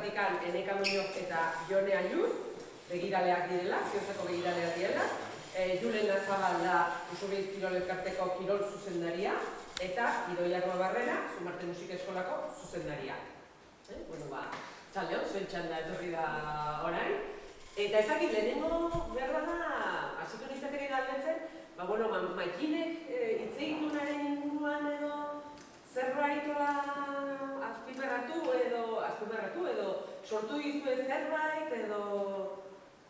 aldetik Eneka Muñoz eta Jone Ayur, begiraleak direla, ziotzeko begiraleak direla. Julen Azabal da Usurbil Kirol Elkarteko kirol zuzendaria, eta Idoia Arruabarrena, Zumarte Musika Eskolako zuzendaria. Bueno, txalde hon, zuen txanda etorri da orain. Eta ezakit, lehenengo behar da, hasiko nintzateke galdetzen, Maikinek hitz egin duenaren inguruan edo zerbait azpimarratu edo sortu dizue zerbait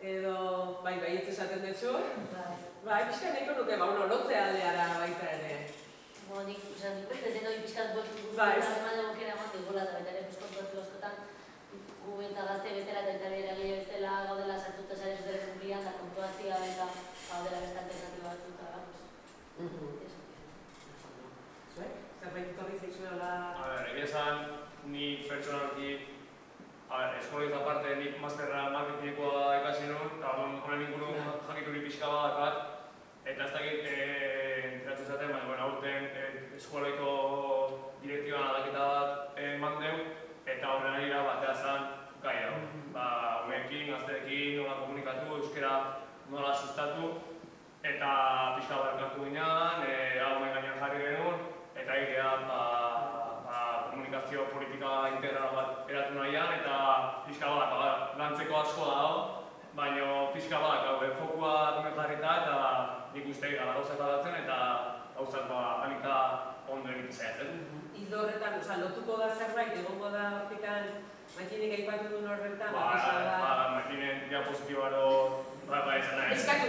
edo baietz esaten dutzu. Pixka nahiko nuke, lotze aldeara baita ere. Nik usan dut, denoi pixkat harreman egokera eman dugola da baita ere kontuatu askotan gu eta gazte bezala eta eta eragile bezala gaudela sartuta sare sozialen munduan da kontuazioa eta gaudela beste alternatiba batzuta da. Zuek? Zerbait etorri zaizuela? Egia esan, ni pertsonalki eskolez aparte nik masterra marketingekoa ikasi nuen, eta honen inguru jakituri pixka bat, eta ez dakit enteratu zaten, baina aurten eskoleko direktiban aldaketa bat eman deu, eta horren arira batea zen gai hau. Homekin, gazteekin, nola komunikatu, euskera nola sustatu, eta pixka bat elkartu ginean, honen gainean jarri genuen, eta egitea komunikazio politika integral bat eratu nahian, eta pixka bat lantzeko asko dago, baina pixka bat fokua hemen jarrita, eta nik uste gauzak badatzen, eta gauzak alika ondo egiten zaiatzen. Ildo horretan, lotuko da zerbait, egongo da hortikan Maikinek aipatu duen horretan? Maikinen diapositibaro esan nahi. Eskatu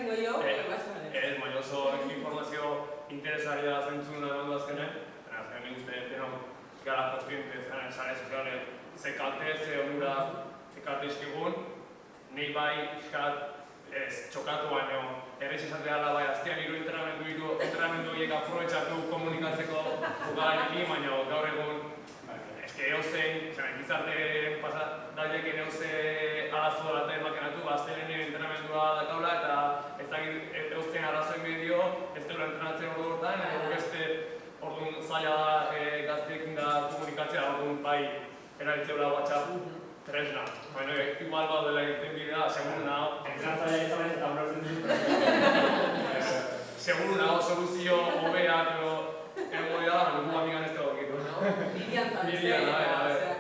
goio? Ez, baina oso informazio interesaria zentzun egon azkenen, azkenen nik uste denok gara konstiente sare sozialek ze kalte, ze onura, ze kalte eskigun, nahi bai ez txokatu baino, errez esatea ala bai, aztean entrenamendu horiek aprobetxatu komunikatzeko jugalarekin, baina gaur egun eusen, gizarteren pasadailekin eusen arazo dela emakenatu, aztelenen entrenamendua dakaula eta ez eusen arazoen medio, ez dela entrenatzen ordu hortan, eta beste orduan zaila gazteekin da komunikatzea, orduan bai erabiltzeula WhatsApp tresna. Baina, igual bat dela egiten bidea, seguru nago. Entrenatzailea izan eta horretzen dut. Seguru nago soluzio hobeak egongo dira, gu amigan ez dago egitu. Bidian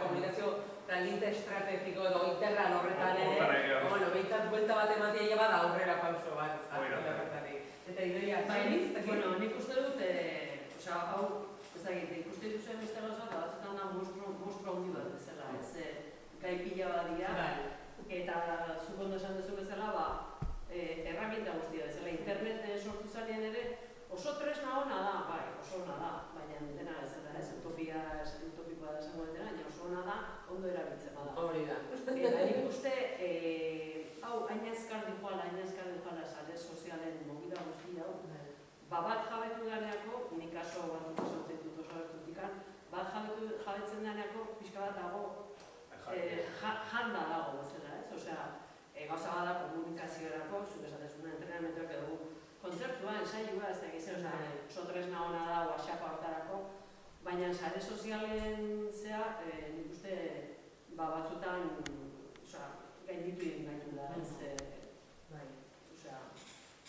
komunikazio plangintza estrategiko edo integral horretan ere, behintzat buelta bat ematea eba da aurrera pauso bat. Eta Idoia, zainiz? Nik uste dut, hau, ikuste dituzuen beste gauza, eta batzutan da monstro handi bat bezala, gai pila bat dira, eta zuk ondo esan duzu bezala, erramienta guztia bezala, internet sortu zanean ere, oso tresna ona da, oso ona da, baina dena bezala, utopikoa da esango dena, baina oso ona da, ondo erabiltzen bada. Hori da. Eta nik uste, hau, haina eskar dijoala sare sozialen mogida guzti hau, bat jabetu ganeako, nik aso bat sortzen dut oso hartutikan, bat jabetzen ganeako, pixka bat dago, janda dago bezala, ez? Osea, gauza bada komunikaziorako, zuk esatezuna entrenamentuak edo kontzertua, ensaioa, ez da gizera, oso tresna ona da WhatsApp hartarako, baina sare sozialen zea, nik uste batzutan gainditu egin gaitula, ez?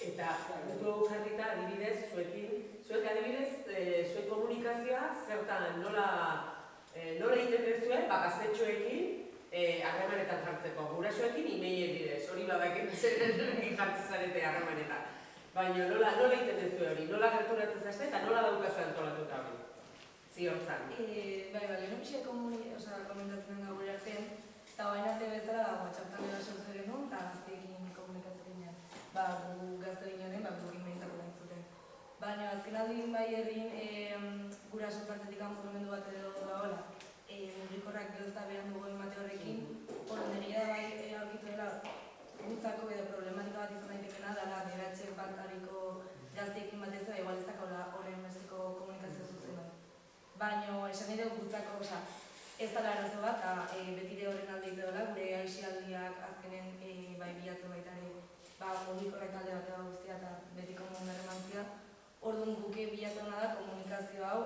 Eta gutu jarrita adibidez, zuek adibidez, zuek komunikazioa zertan nola egiten duzuen, gaztetxoekin harremanetan jartzeko, gurasoekin e-mailen bidez, hori badaken zer jartzen zarete harremanetan. Baina nola egiten duzu hori, nola gerturatzen zazte eta nola daukazu antolatuta hori? Ziortzan. Lehen pixia komentatzen da gure artean, eta bain arte bezala WhatsApp-tan eba sortzen genuen, eta gazteekin komunikatzen ginen. Gu gazte ginen, gurekin behintzako nahi zuten. Baina azken aldin bai errin guraso partetik mugimendu bat edo dagoela, mugikorrak gerozta behan dugu emate horrekin, negia da bai aurkituela gutzako edo problematika bat izan daitekena dela DBH bankariko gazteekin batez da, igual ez dakaula horren besteko komunikazio zuzen bat. Baina esan nahi dugu gutzako, ez dela arazo bat, betire horren alde dela, gure aixialdiak azkenen bai bilatu baita ere mugikorrek alde bat eba guztia eta betiko mundarren mantzia. Orduan guke bilatu da komunikazio hau,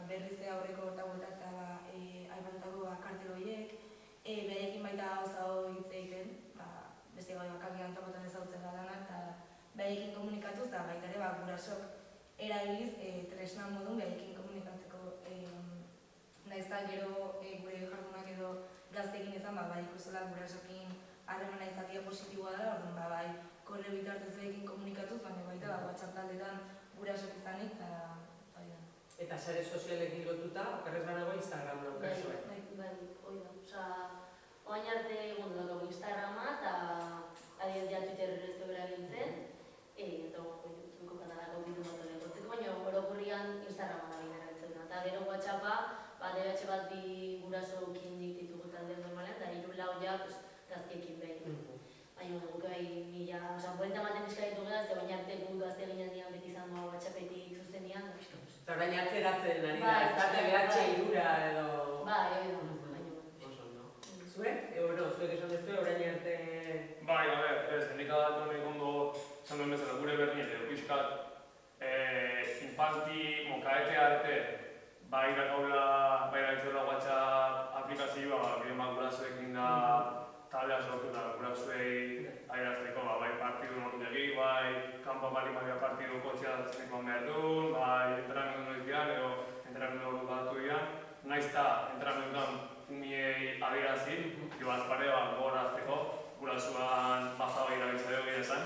berriz aurreko eta guetatzea aipatutako partida horiek, behaiekin baita gauza hitz egiten, beste gai bakakian topotan ezautzen galanak, eta behaiekin komunikatuz, da baita ere gurasok erabiliz tresna modun behaiekin komunikatzeko nahiz eta gero gure jardunak edo gazteekin izan, bai ikusela gurasokin harremana izatea positiboa da, orduan bai korre bitartez behaiekin komunikatuz, baina baita WhatsApp taldetan gurasok izanik, Eta sare sozialekin lotuta, okerrez banago Instagram daukazue. Bai, hori da. Osa, oain arte egon dago Instagrama eta adiez ja Twitter ez dugu erabiltzen, eta YouTubeko kanalako bideo bat hori egotzeko, baina orokorrian Instagrama da bine erabiltzen da. Eta gero WhatsAppa, DBH bat bi gurasoekin ditugu taldean normalean, eta hiru lau ja gaztiekin behin. Baina guk bai mila, osa, buelta ematen eskaritu gara, ze baina arte gu gazte ginen dian beti izan doa WhatsAppetik zuzenian, da pixka. Eta orain atzeratzen ari da, ez da TBH irura edo... Bai, hori da, baina. Oso, no? Zuek? Zuek esan dezue orain arte... Bai, ez, nik adatu nahi ondo esan duen bezala gure berdin, edo pixkat infanti, mokaete arte, bai irakaula WhatsApp aplikazioa, bide bat gurasoekin da taldea sortu da gurasoei airazteko, bai partidu nortegi, bai kanpo bali maria partidu kotxeatzen ikon behar duen, bai entrenamendu noiz dian, edo entrenamendu ordu badatu dian, nahiz eta entrenamenduan umiei adierazi, joaz pare bat gogorazteko, gurasoan baza bai erabiltza dugu esan.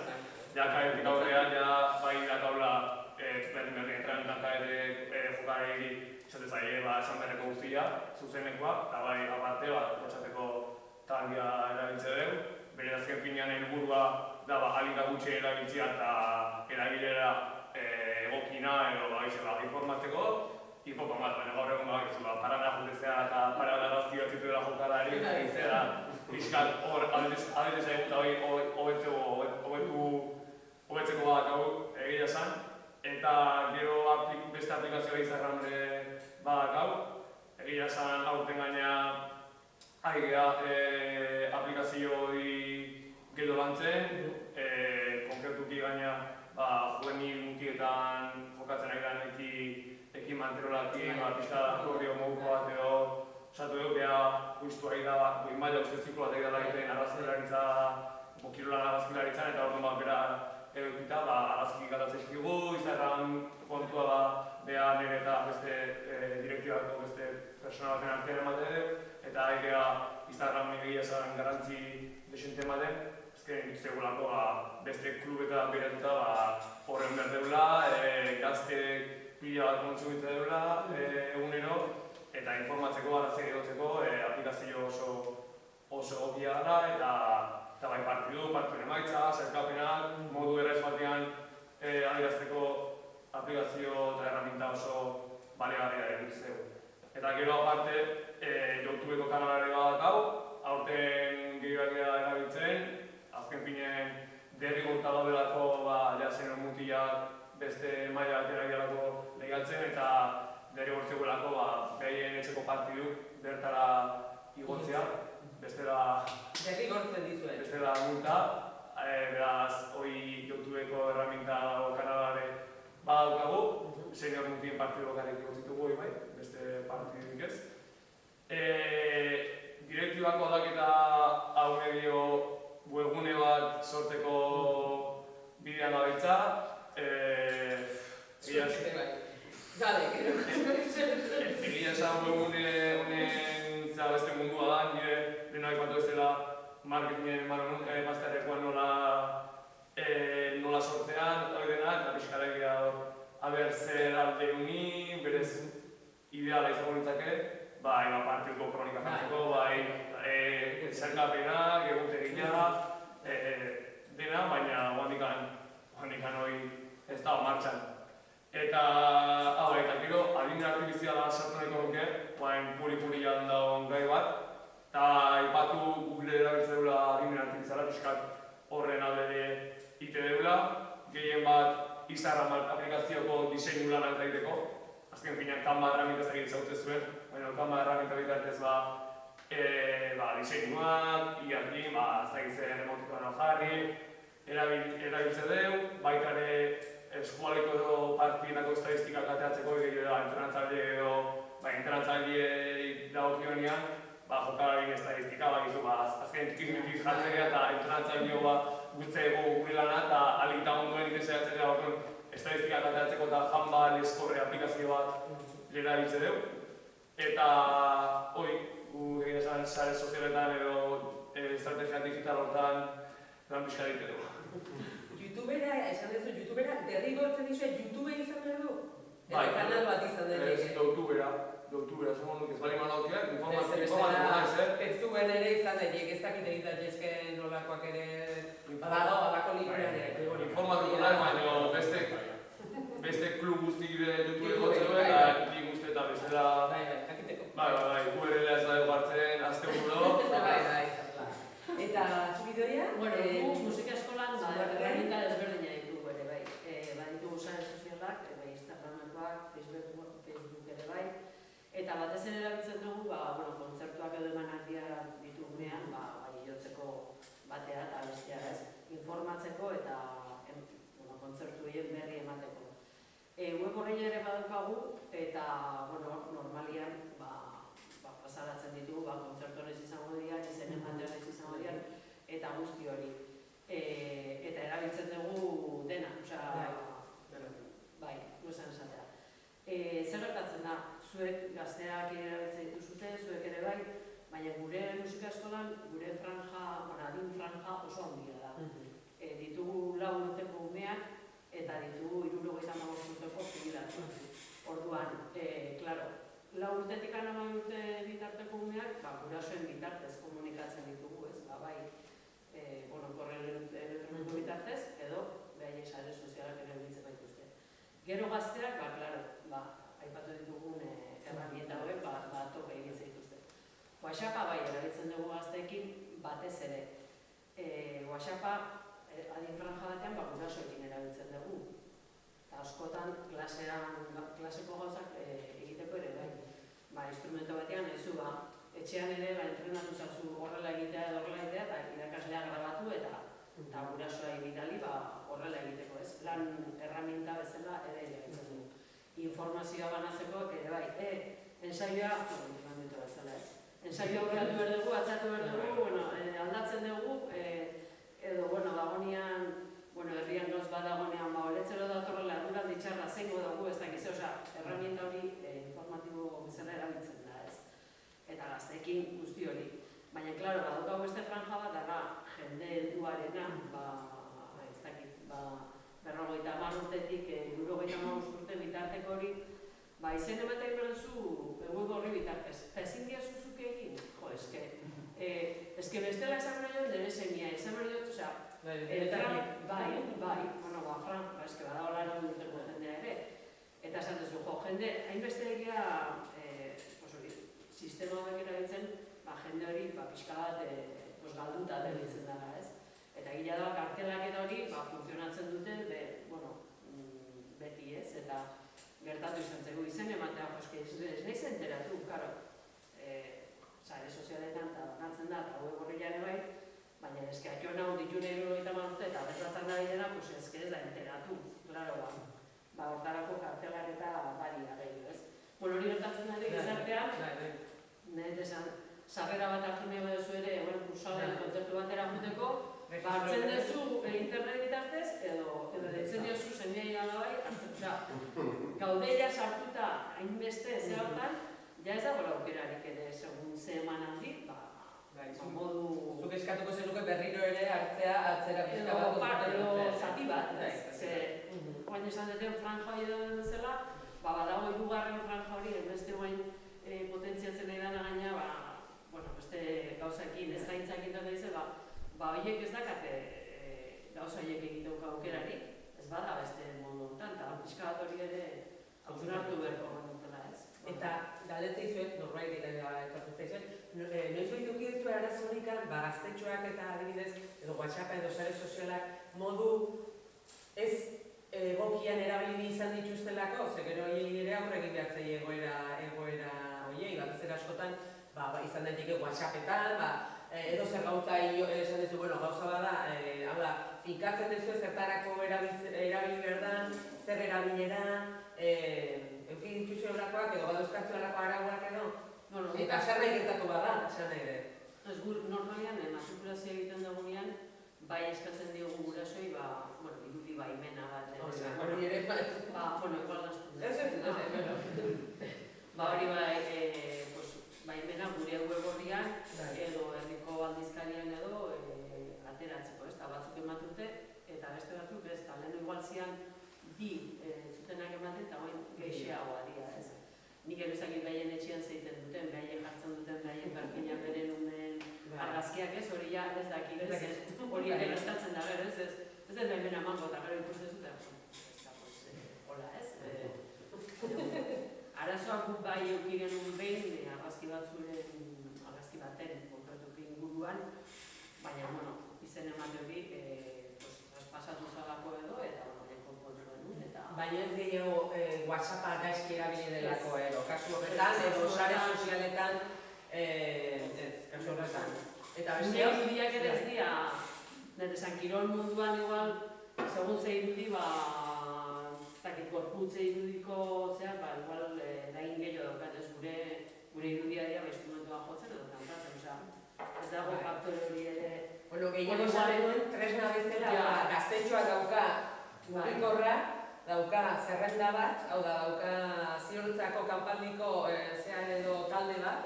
Ja kaetik aurrean, bai irakaula entrenamenduan kaetek jokaregi esate zaie, esan berreko guztia, zuzenekoa, eta bai aparte bat esateko taldia erabiltze dugu. Bere azken finean helburua da ahalik eta gutxi erabiltzea eta erabilera egokina edo informatzeko infoko bat, baina gaur egun parada jutezea eta parada gazti batzitu dela jokalari egitzea pixkat hor aldez zaigu eta hobetzeko bat gau egia esan eta gero beste aplikazioa Instagramre bat gau egia esan aurten gaina aigea aplikazio hori gero lantzen, konkretuki gaina juvenil mutietan jokatzen ari da ekin manterolakin, pixka akordio moduko bat edo osatu dugu, beha justu ari da goi maila uste ziklo bat egin egiten arrazkilaritza, kirolan arrazkilaritzan eta orduan bat bera edukita, arrazki gatatzen eskigu, Instagram kontua da beha nire eta beste direktibako beste persona baten artean ematen dugu, eta aigea Instagram egia esan garrantzi desente ematen, ezken segulako beste klubetan beratuta horren behar deula, gazte pila bat kontsumitza deula egunero, eta informatzeko, arazek egotzeko aplikazio oso egokia da, eta bai partiduen emaitza, zerkapenak, modu errez batean adierazteko aplikazio eta erraminta oso balegarria edukitzeu. Eta gero aparte, YouTubeko kanalare bat hau, aurten gehiagia erabiltzen, azken finen derrigorta daudelako jasen mutiak beste maila ateragialako lehiatzen eta derrigortzekoelako behien etxeko partiduk bertara igotzea, bestela multa, beraz, hori YouTubeko erraminta kanalare badaukagu, senior mutien partidu bakarrik igotzitugu hori bai, beste partidurik ez. Direktibako aldaketa hau medio webgune bat sortzeko bidean gabiltza. Egia esan webgune honen beste mundua da, nire dena aipatu ez dela marketingen masterrekoan nola sortzean, hori dena, eta pixkaragia aber zer alde uni, berez ideala izango nintzake, bai, partiduko kronika jartzeko, zerkapenak, egutegina, dena, baina handikan hori ez da martxan. Eta gero, adin artifiziala sartu nahiko nuke, puri-purian dagoen gai bat, eta aipatu Google erabiltzen dula adin artifiziala, pixkat horren alde ite deula, gehien bat Instagram aplikazioko diseinu lanak daiteko, azken finean Canva erramintaz egin zaute zuen, baina Canva erramintaz bitartez diseinuak, iakin, ez da egitzen emotikoan jarri, erabiltze deu, baita ere eskualeko edo partienako estadistikak ateatzeko gehiago da entrenatzaile edo entrenatzaile dagokionean, tikizmetik jartzea eta entrenatzailea guztiago gure lana eta alikta onduen ikeseratzea horren estadistikak ateratzeko eta Jamba Leskorre aplikazio bat erabiltzen dugu. Eta hori, gu egin esan sare sozialetan edo estrategia digital horretan lan pixka egiten dugu. YouTubera, esan duzu, YouTubera derrigortzen dizue, YouTube izan behar du? Bai, kanal bat izan dut. Ez, YouTubera, esan duk ez bali manaukiak, informazio Ez duen ere izan dut, ez dakit egin da jeske nolakoak ere, badago, alako likunean ere. Informatuko nahi, baina beste klub guzti YouTube gotzen duen, eta nik uste eta bestela... Jakiteko. Bai, URL-a ez dago gartzen, azte burro. Eta zubidoia? Bueno, musika eskolan, erraminta desberdina ditugu ere bai. Baditugu sare sozialak, Instagramakoak, Facebook ere bai. Eta batez ere erabiltzen dugu, kontzertuak edo emanaldia ditugunean, jotzeko batea eta bestea ez, informatzeko eta kontzertu horien berri emateko. Web horrein ere badaukagu eta normalian pasaratzen ditugu, kontzertu horrez izango dian, izen ematen horrez izango dian, eta guzti hori. Eta erabiltzen dugu dena, bai, esan esatea. Zer gertatzen da, zuek gazteak erabiltzen dituzute, zuek ere bai, baina gure musika eskolan, gure franja, adin franja oso handia da. Ditugu 4 urteko umeak, eta ditugu 75 urteko jubilatuak. Orduan, klaro, 4 urtetik 12 urte bitarteko umeak, gurasoen bitartez komunikatzen ditugu, ez? Bai, korreo elektroniko bitartez, edo behaiek sare sozialak ere biltzen baituzte. Gero gazteak, klaro, aipatu ditugun erramienta hauek, tope egin zaituzte. WhatsAppa bai erabiltzen dugu gazteekin batez ere. WhatsAppa adin franja batean gurasoekin erabiltzen dugu. Eta askotan klaseko gauzak egiteko ere bai. Instrumento batean ez du, etxean ere entrenatu zazu horrela egitea edo horrela egitea eta irakaslea grabatu eta gurasoa bidali horrela egiteko ez. Lan erraminta bezala ere erabiltzen dugu. Informazioa banatzeko ere bai, ensaioa, erraminta bezala ez. Ensaioa aurreratu behar dugu, atzatu behar dugu, aldatzen dugu, edo, dagonean, herrian gauz bat dagonean, oletzero datorrela erduran ditxarra zeingo dugu, ez dakiz, erramienta hori informatibo bezala erabiltzen da, ez. Eta gazteekin guzti hori. Baina, klaro, badaukagu beste franja bat, dara, jende helduarena, ez dakit, 50 urtetik 75 urte bitarteko hori, izen ematen berduzu web horri bitartez. Eta ezin dia zuzuk egin, eske bestela esan nahi dut nire semia, esan nahi dut, eske badagoela eran urteko jendea ere. Eta esan duzu, jende, hainbeste egia sistema horrek erabiltzen, jende hori pixka bat galduta erabiltzen dara, ez? Eta gila da, kartelak eta hori funtzionatzen dute, beti ez, eta gertatu izan zego izen ematea, ez nahi zenteratu, karo, sare sozialetan eta banatzen da, eta web horrean bai, baina eske atxo nahu ditune 70 urte eta bertatzen da bidena, eske ez da enteratu, klaro, hortarako kartelak eta bari da gehiago, ez? Hori gertatzen da gizartean, nahi esan, sarrera bat hartu nahi baduzu ere, kursalen kontzertu batera juteko, hartzen duzu internet bitartez, edo ditzen diozu zenbiai gala bai, gaudeia sartuta hainbeste zehortan, ja ez dagoela aukerarik ere, segun ze eman handi, modu... Zuk eskatuko zenuke berriro ere hartzea atzera pizka bat. Edo zati bat, oain esan duten franja hori den bezala, badago 2. franja hori, beste oain potentziatzen nahi dana gaina, beste gauzakin, ez zaintzakin dut dize, horiek ez dakate gauza horiek egiteko aukerarik, ez bada beste modu honetan, eta pixka bat hori ere hausnartu beharko dutela ez. Eta galdetzei zuen, norbait etortzei zuen, noiz hori duki ditu arazorik gaztetxoak eta adibidez, edo WhatsAppa edo sare sozialak modu ez egokian erabili izan dituztelako, ze gero horiei ere aurre egin behar zei egoera horiei, batez ere askotan, izan daiteke WhatsAppetan, edo zer gauza esan duzu, gauza bada, finkatzen duzu zertarako erabili behar da, zer erabilera, euki dituzu horrakoak edo badauzkatzu horrako arauak edo, eta zer nahi gertatu bada, esan nahi dut. gu normalian matrikulazioa egiten dugunean, bai eskatzen diogu gurasoei, irudi baimena bat. Hori ere, Igual hori baimena gure web orrian edo herriko aldizkarian edo ateratzeko, ez da batzuk ematute eta beste batzuk ez da, lehen igual zian bi zutenak ematen eta guen geixeagoa dira, ez. Nik ere ezakit behaien etxean zeiten duten, behaien jartzen duten, behaien parkina beren umen argazkiak ez, hori ja ez dakik ez, hori ere gastatzen da gero, ez ez baimena emango eta gero ikusten zuten, hola ez. Arazoak guk bai eukiren behin argazki baten konkretuki inguruan, baina, izen emate hori pasatu zalako edo, eta konpontu genuen, eta... Baina ez gehiago WhatsAppa gaizki erabili delako edo, kasu horretan, edo sare sozialetan, kasu horretan. Eta beste irudiak ere ez dira, nire San Kirol munduan igual, segun ze irudi, gorputze irudiko, igual eragin gehiago daukat, ez gure irudia dira instrumentua jotzen edo kantatzen, ez dago faktore hori ere... Gehiago esan tresna bezala, gaztetxoa dauka mugikorra, dauka zerrenda bat, hau da, dauka ziortzako kanpaldiko edo talde bat,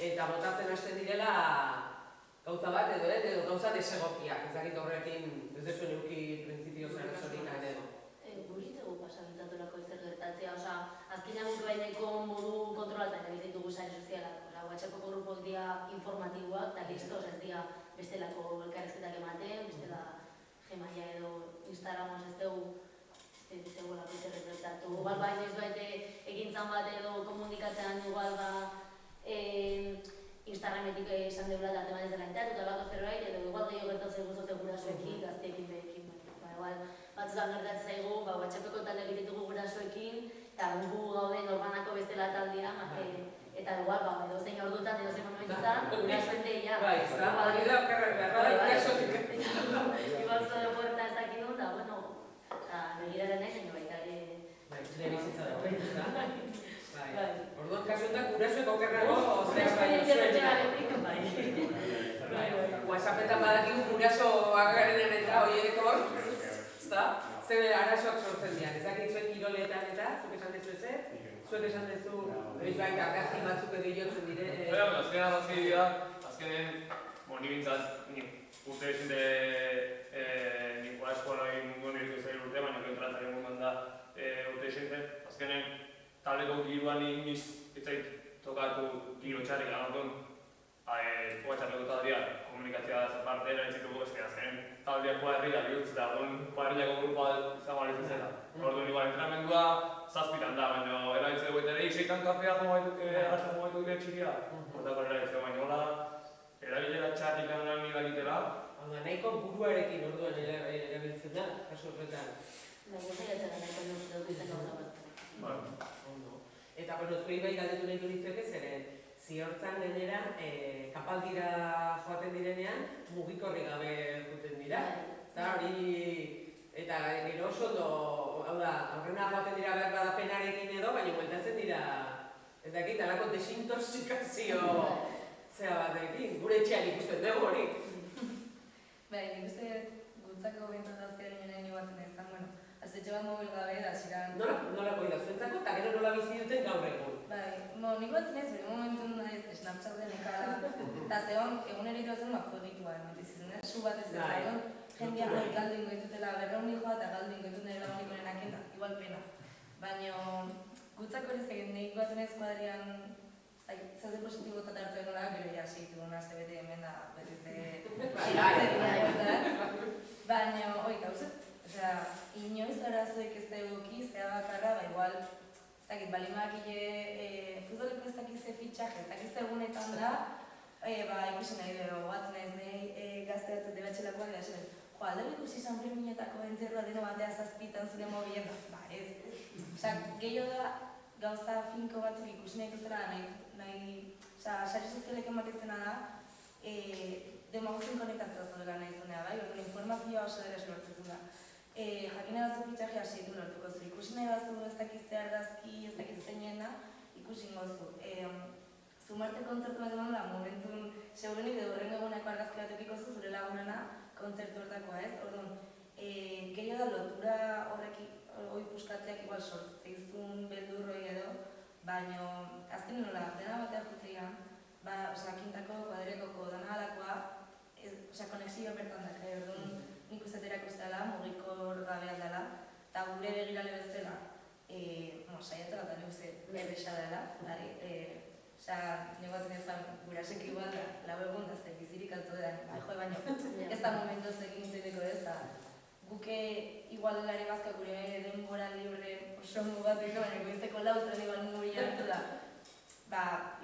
eta botatzen hasten direla gauza bat edo gauza desegokiak, ez dakit horrekin, ez desu neuki printzipio zerrezorik edo. Guritzegu pasabitzatulako ezer gertatzea, azkenean guk baineko modu kontrolatan egiten ditugu sare sozialak, WhatsAppko grupok dira informatiboak, eta listo, ez dira bestelako elkarrezketak ematen, bestela Gmaila edo Instagramos ez dugu zegoelako ezer gertatu. Igual baino ez duaite egintzan bat edo komunikatzean igual Instagrametik esan deula date bat ez dela enteatu, eta lako zerbait, edo igual gehiago gertatzen guzote gurasoekin, gazteekin behekin. Batzutan gertatzen zaigu, WhatsAppeko talde egiten dugu gurasoekin, eta gu gaude norbanako bestela taldea, eta igual, edo zein ordutan, edo zein momentutan, gurasoen deia. Hori da, okerrak behar da, gurasotik. Igual zure puerta ez dakit dut, eta, begiraren nahi zein baita ere... Zure bizitza dago, ez da? Orduan kasuetan gurasoek okerrago... WhatsAppetan badakigu gurasoak garen eta horiek hor, ze arazoak sortzen dian, ez dakit zuen kiroletan eta, zuk esan dezu ez, zuek esan dezu, baita argazki batzuk edo jotzen dire... Azkenean argazki dira, azkenen, ni bintzat, urte ezinde nikoa eskola egin munduan iriko zail urte, baina kontratzari munduan da urte ezinde, azkenen taldeko giroan iniz itzait tokatu giro txarrik anotun, WhatsAppeko taldea komunikazioa zaparte eraitzitu azkenen taldeak kuadrilla bihurtz da, kuadrillako grupa izango alizan zela. Orduan igual entrenamendua zazpitan da, baina eraitze dugu eta ere, seitan kafea hartzen gomaitu dire txikia. Hortako eraitze baina hola, erabilera txarrik anan nidakitela. Nahiko buruarekin orduan erabiltzen da, kasu horretan. Nahiko nahiko izan gauza bat. Eta, zuei bai galdetu nahi duritzeke zeren, ziortzan denera, kapaldira joaten direnean, mugikorri gabe juten dira. Eta gero oso hau da, aurrena joaten dira behar bada penarekin edo, baina bueltatzen dira, ez dakit, alako desintoxikazio zera batekin, gure etxean ikusten dugu hori. Nik uste gutzako bintzat azkearen nire iguatzen ez da, aztetxe bat mobil gabe da, ziran... Nola koi da zuentzako, eta gero nola bizi duten gaur egun. Nik batzen ez, bere momentun Snapchaten ekara, eta zegoen, egunerito zen fotitua ematizizun, su bat ez da, jendean galdu ingoitutela berreun nijoa eta galdu ingoitut nire lagunikonenak eta igual pena. Baina gutzako hori zegin, nik batzen ez kuadrian zaude positibotzat hartu nola, gero ja segitu nazte bete hemen da, baina, gauzet, inoiz arazoik ez da eduki, zea bakarra, igual, ez dakit, balimak futboleko ez dakiz ze fitxaje, ez dakiz egunetan da, ikusi nahi dugu, batzen ez nahi gazte batzat debatxelakoak da, esan, alde ikusi San Ferminetako entzerroa deno batea zazpitan zure mobilen, ez. Gehiago da, gauza finko batzuk ikusi nahi duzera, sare sozialek ematizena da, demagozien konektatua zaudela nahi zunea, informazioa oso dira eslortzen da. Jakina batzu fitxajea seitu lortuko zu, ikusi nahi batzu ez dakizte argazki, ez dakizte niena, ikusi ingozu. Zumarte kontzertu bat eman da, momentun segurenik edo horrengo eguneko argazki bat edukiko zu zure lagunena kontzertu hortakoa, ez? Orduan, gehiago da lotura hori puskatzeak igual sortzeizun beldurroi edo, baina azken nola, dena batean jutzean, kintako, kuadrekoko, dana alakoa, konexioa bertan da, orduan, nik uste erakustea mugikor gabean dela, eta gure begirale bezala, saiatzea bat, nik uste erresa dela, nik batzen ezan gurasek igual da, lau egun da, bizirik altzu da, baina ez da momentuz egin zeneko ez da, guke igual lare bazka gure denbora libre oso mugatu ito, baina goizeko lautren igual nuri hartu da,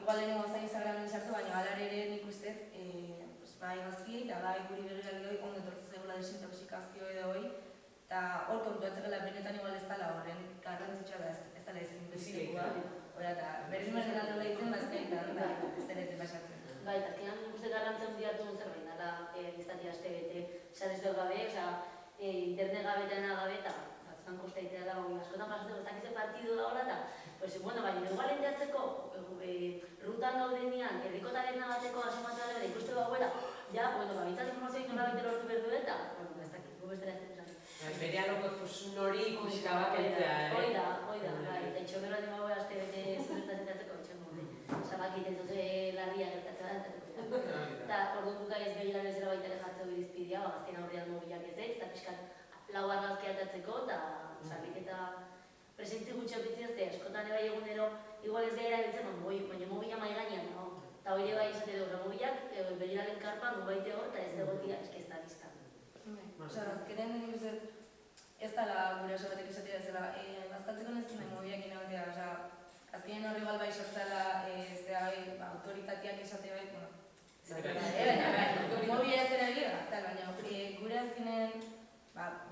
igual lehenengo zain Instagramen sartu, baina alare ere nik uste, bai gazkiei, eta bai guri begirale hori ondo etortzu zegoela desintoxikazio edo hori, eta hor kontuatzekela benetan igual ez dela horren garrantzitsua da ez dela ezin bezikoa. Hora eta berriz merden aldola ditzen bazkaitan, ez dela ez pasatzen. Bai, eta azkenan nik uste garrantzen diatu zerbait dela iztatia aste bete, ez dut gabe, internet gabetean gabe eta batzutan kostaitea dago, askotan pasatzeko, ez dakize partidu da hola eta, baina igual enteatzeko, rutan gaudenean, herrikotaren bateko asomatzea dela, ikuste bauela, bintzat informazioa nola bete lortu behar du eta, ez dakit, gu bestera ez dut. Bere alokotasun hori ikuska bakentzea, Hoi da, eta itxogerra dima hori aste bete zertazitatzeko itxogerra. Zabak egiten zuze larria gertatzea da, eta orduan buka ez begirale zera baita ere jartzeu irizpidea, gaztien aurrean mobilak ez ez, eta pixkat lau argazki atatzeko, eta sarrik eta presentzi gutxe okitzen ez, askotan ebai egunero, igual ez gaira ditzen, baina mobila mai gainean, eta hori bai izate dugu, mobilak begiralen karpan baite hor, eta ez egotia eskizta biztan. Azkenen nik uste ez dela gure oso batek esatea zela, bazkaltzeko nezinen mobiak inagotea, azkenen horri igual bai sortzela, autoritateak esate bai, mobila ez dira egira, baina gure azkenen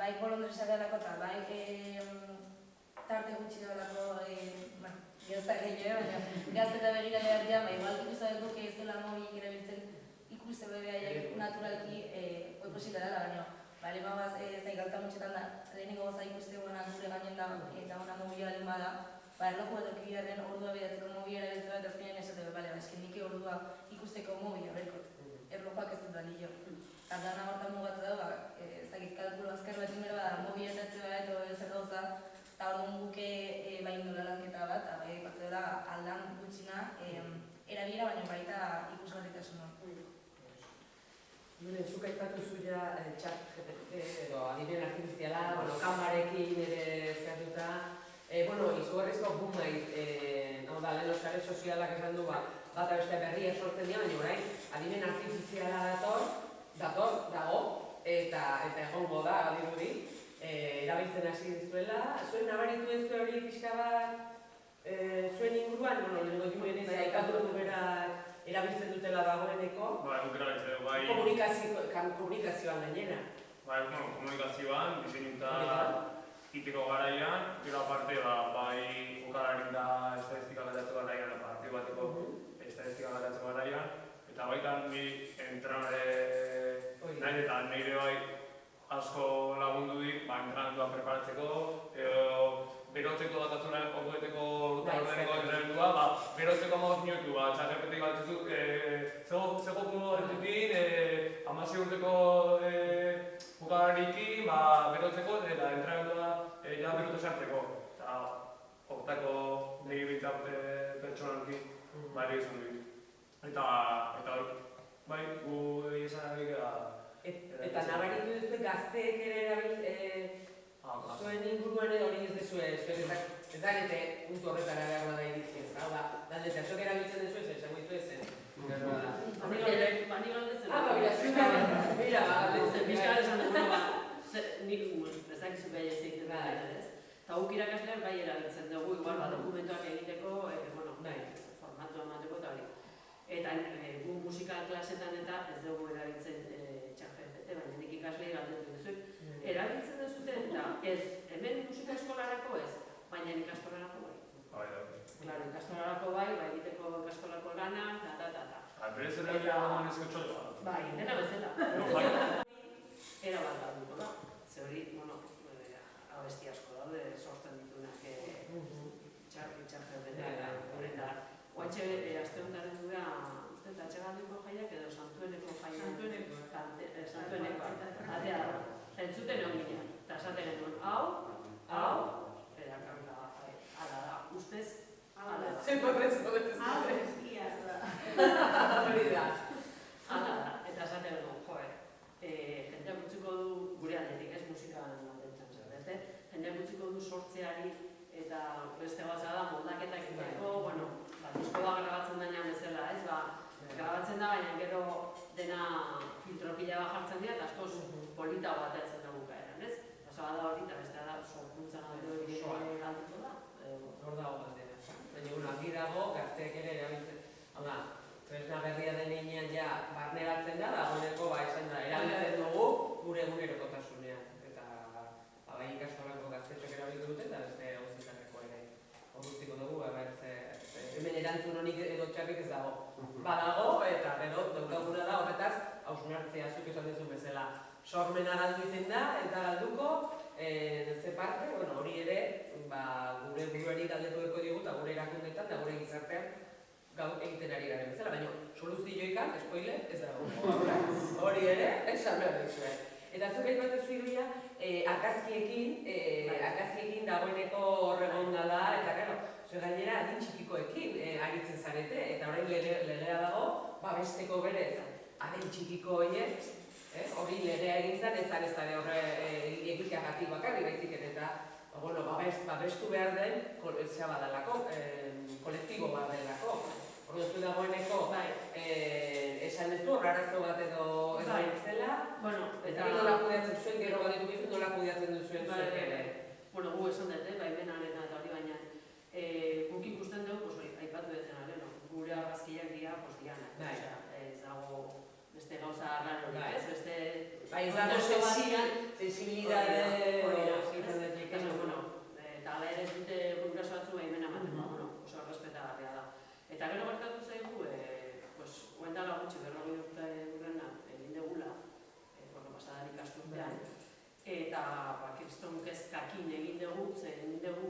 bai bolondresa delako eta bai tarte gutxi delako gauzak gehiago, baina gazte eta begirale artean, igual ikusten dut ez dela mobilik erabiltzen ikuste bebeaiak naturalki posible dela, baina bale, ez da ikalta mutxetan da, lehenengo goza ikuste gure gainen da, eta gona mobila alin bada, erloju bat orki biharren ordua bedatzeko mobila erabiltzea eta azkenean esate, esken nik ordua ikusteko mobila berkot, erlojuak ez dut balio. Eta dana hortan mugatza da, ez dakit kalkulo azkar bat inbera mobila eratzea edo zer gauza, eta orduan guke bai indola lanketa bat, eta bai batze dela aldan gutxina erabilera, baina baita ikusgarritasuna. Zuk aipatu zuia txat GPT edo adimen artifiziala, kamarekin ere zertuta. Izugarrizko boom naiz, lehen sare sozialak esan du bat beste berria sortzen dira, baina orain adimen artifiziala dago, eta egongo da, adirudi, erabiltzen hasi dizuela. Zuen nabaritu ez du hori pixka bat zuen inguruan, lehenko dimuen ez aipatu du bera erabiltzen dutela dagoeneko. Komunikazioan gainera. Komunikazioan, diseinuta iteko garaian, gero aparte bai jokalarin da estadistika gatatzeko garaian, partidu bateko estadistika gatatzeko garaian, eta baitan ni entrenare nahi eta nire bai asko lagundu dik, entrenamentua preparatzeko, berotzeko datatzuna ordueteko horreneko entrenamentua, berotzeko 15 minutu, txaterpetik batzutuk, zego kumo horretukin, 16 urteko jokalarikin, berotzeko eta entrenamentua berotu sartzeko. Eta hortako niri bintzat pertsonalki bari izan dut. Eta bai, gu esan eta nabaritu duzue gazteek ere zuen inguruan edo hori ez duzue, ez darete puntu horretara behar bada iritzen, galdetea, zuek erabiltzen duzue zen, esango dizu ezen. Bani galdezen. Mira, galdezen. Bizkal esan dugu, nik ez dakizu behar ez egiten dut, ez? Eta guk irakasleak bai erabiltzen dugu, igual dokumentuak egiteko, formatu emateko eta hori. Eta gu musika klasetan eta ez dugu erabiltzen txarpete, baina nik ikaslei galdetu duzu. Erabiltzen duzuten, eta ez, hemen musika eskolarako ez, baina ikastolarako bai. Claro, ikastolarako bai, egiteko ikastolako lana, eta. Berez erabilea manezko txola. Bai, dena bezala. Era bat galduko da. Ze hori, abesti asko daude sortzen ditunak txarpete eta horretar. Oatxe, aste hontaren dura, Atxegaldeko jaiak edo Santueneko jaiak. Santuenekoak. Atea da. Entzuten egon ginen. Eta esaten genuen, hau, eta ala da, ustez, ala da. Hori da. Ala da, eta esaten genuen, jendeak utziko du, gure aldetik ez musikan aldetzen zer, jendeak utziko du sortzeari, eta beste gauza da, moldaketak egiteko, bueno, disko bat grabatzen denean bezala, ez, grabatzen da, baina gero dena filtropila bat jartzen dira, eta askoz polita bat etzen da bukaeran, ez? Osa da hori, eta beste da, sorkuntzan hori galdiko da. Hor dago galdera. Baina argi dago, gazteek ere erabiltzen. Hau da, tresna berria denean ja barneratzen da, dagoeneko esan da, erabiltzen dugu gure egunerokotasunean. Eta bai ikastolako gazteek erabiltu dute, eta beste gauzitarreko ere ordutziko dugu, hemen erantzun honik edo txarrik ez dago. Badago, eta gero, daukaguna da, horretaz, hausnartzea zuk esan duzun bezala. Sormena galdu iten da, eta galduko, ze parte, hori ere, gure buruari galdetuko digu, eta gure erakundetan, eta gure gizartean gau egiten ari garen bezala, baina soluzioikan, spoiler, ez dago. Hori ere, esan behar duzue. Eta zuk egin bat zuiduia, akaziekin dagoeneko horregon da, eta gero, zue gainera adin txikikoekin aritzen zarete, eta orain legea dago, besteko berez, adin txikiko horiek, hori legea egin zen, ez da horre egiteagatik bakarri baizik eta babestu behar den kolektibo bat delako. Orduan dagoeneko, esan ez du, arazo bat edo ez da zela, eta nola kudeatzen zuen, gero bat ditu nola kudeatzen duzuen zuen ere. Gu esan dut, baimenaren eta hori baina, guk ikusten dugu, aipatu dutzen aleno, gure argazkiak dira, dianak. Ez dago beste gauza arraro, ez? Beste... Ez dago sensibilidade... Eta ala ere ez dute guraso batzu baimena ematen, oso errespetagarria da. Eta gero gertatu zaigu, oendala gutxi berrogei urte gurrena egin degula, pasadan ikasturtean, eta kriston kezkakin egin dugu, egin dugu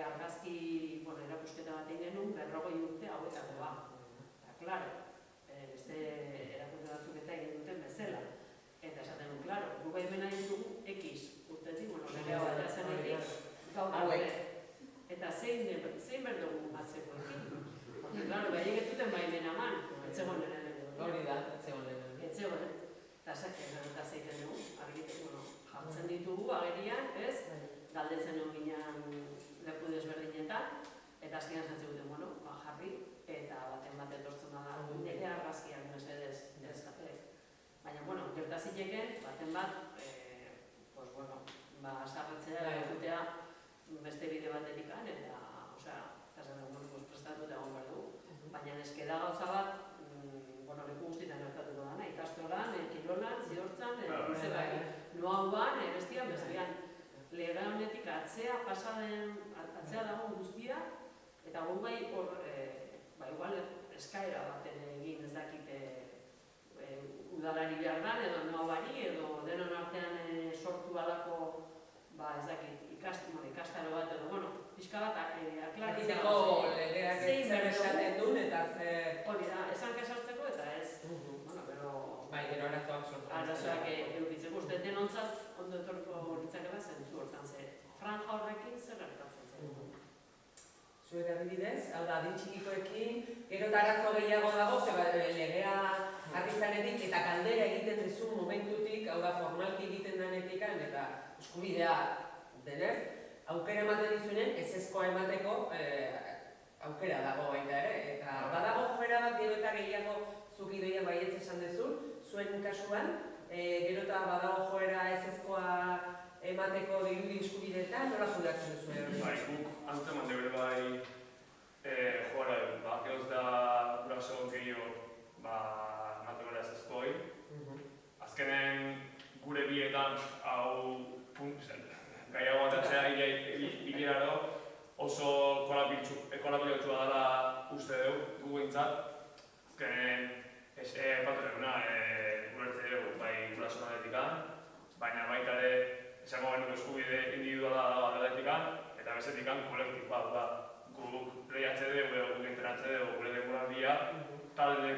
argazki erakusketa bat egin genuen berrogei urte hauetako ba. Eta, klaro, beste erakunde batzuk eta egin duten bezala. Eta esaten duen, klaro, gu baimena egin dugu X urtetik, legea bat jazenetik, gaur ere. Eta zein behar dugu atzeko ekin. Claro, behaiek ez zuten baimena eman, etzegoen ere. Hori da, etzegoen ere. Etzegoen, eta zeiten dugu, jartzen ditugu agerian, ez? Galdetzen hon ginean leku desberdinetan, eta azkenean zentzen duten, jarri, eta baten etortzen da nire argazkiak mesedez ez jatek. Baina, gertaziteken, baten bat, sarratzea, ekutea beste bide batetik eta, prestatu eta egon behar dugu. Baina eske da gauza bat, leku guztietan gertatuko dana, ikastolan, kirolan, ziortzan, noauan, bestian, lege honetik atzea dago guztia, eta gu bai hor, igual eskaera baten egin ez dakite udalari behar dan, edo noabari, edo denon artean sortu alako, ez dakit, ikastaro bat edo, pixka bat aklaritzea. Akiteko legeak zer esaten duen eta zer... Hori da, esan kesartzeko eta ez. Bai, gero arazoak sortzen. Arazoak eukitzeko uste denontzat ondo etorko litzakela zentzu hortan ze. Franja horrekin zer gertatzen zen. Zuek adibidez, hau da, adin txikikoekin, gero eta arazo gehiago dago, legea harri zanetik eta kaldera egiten dizun momentutik, hau da, formalki egiten denetik, eta eskubidea denez, aukera ematen dizunen, ezezkoa emateko aukera dago baita ere. Eta badago joera bat gero eta gehiago zuk idoia baietz esan dezun, zuen kasuan, gero eta badago joera ezezkoa emateko dirudi eskubideetan, nola judatzen duzuen? Bai, guk antzeman deure bai joera egun, gehoz da guraso gehiago emateko ezezkoi. Azkenen gure bietan hau gaiago atatzea hileraro oso kolapilotxua dela uste dugu, gu behintzat. Azkenen, epatu eguna, guretze dugu, bai guraso nadetikan, baina baita ere esango genuko eskubide individuala da aldetikan, eta bezetikan kolektiboa da. Guk lehiatze dugu, guk entrenatze dugu, gure demoraldia, talde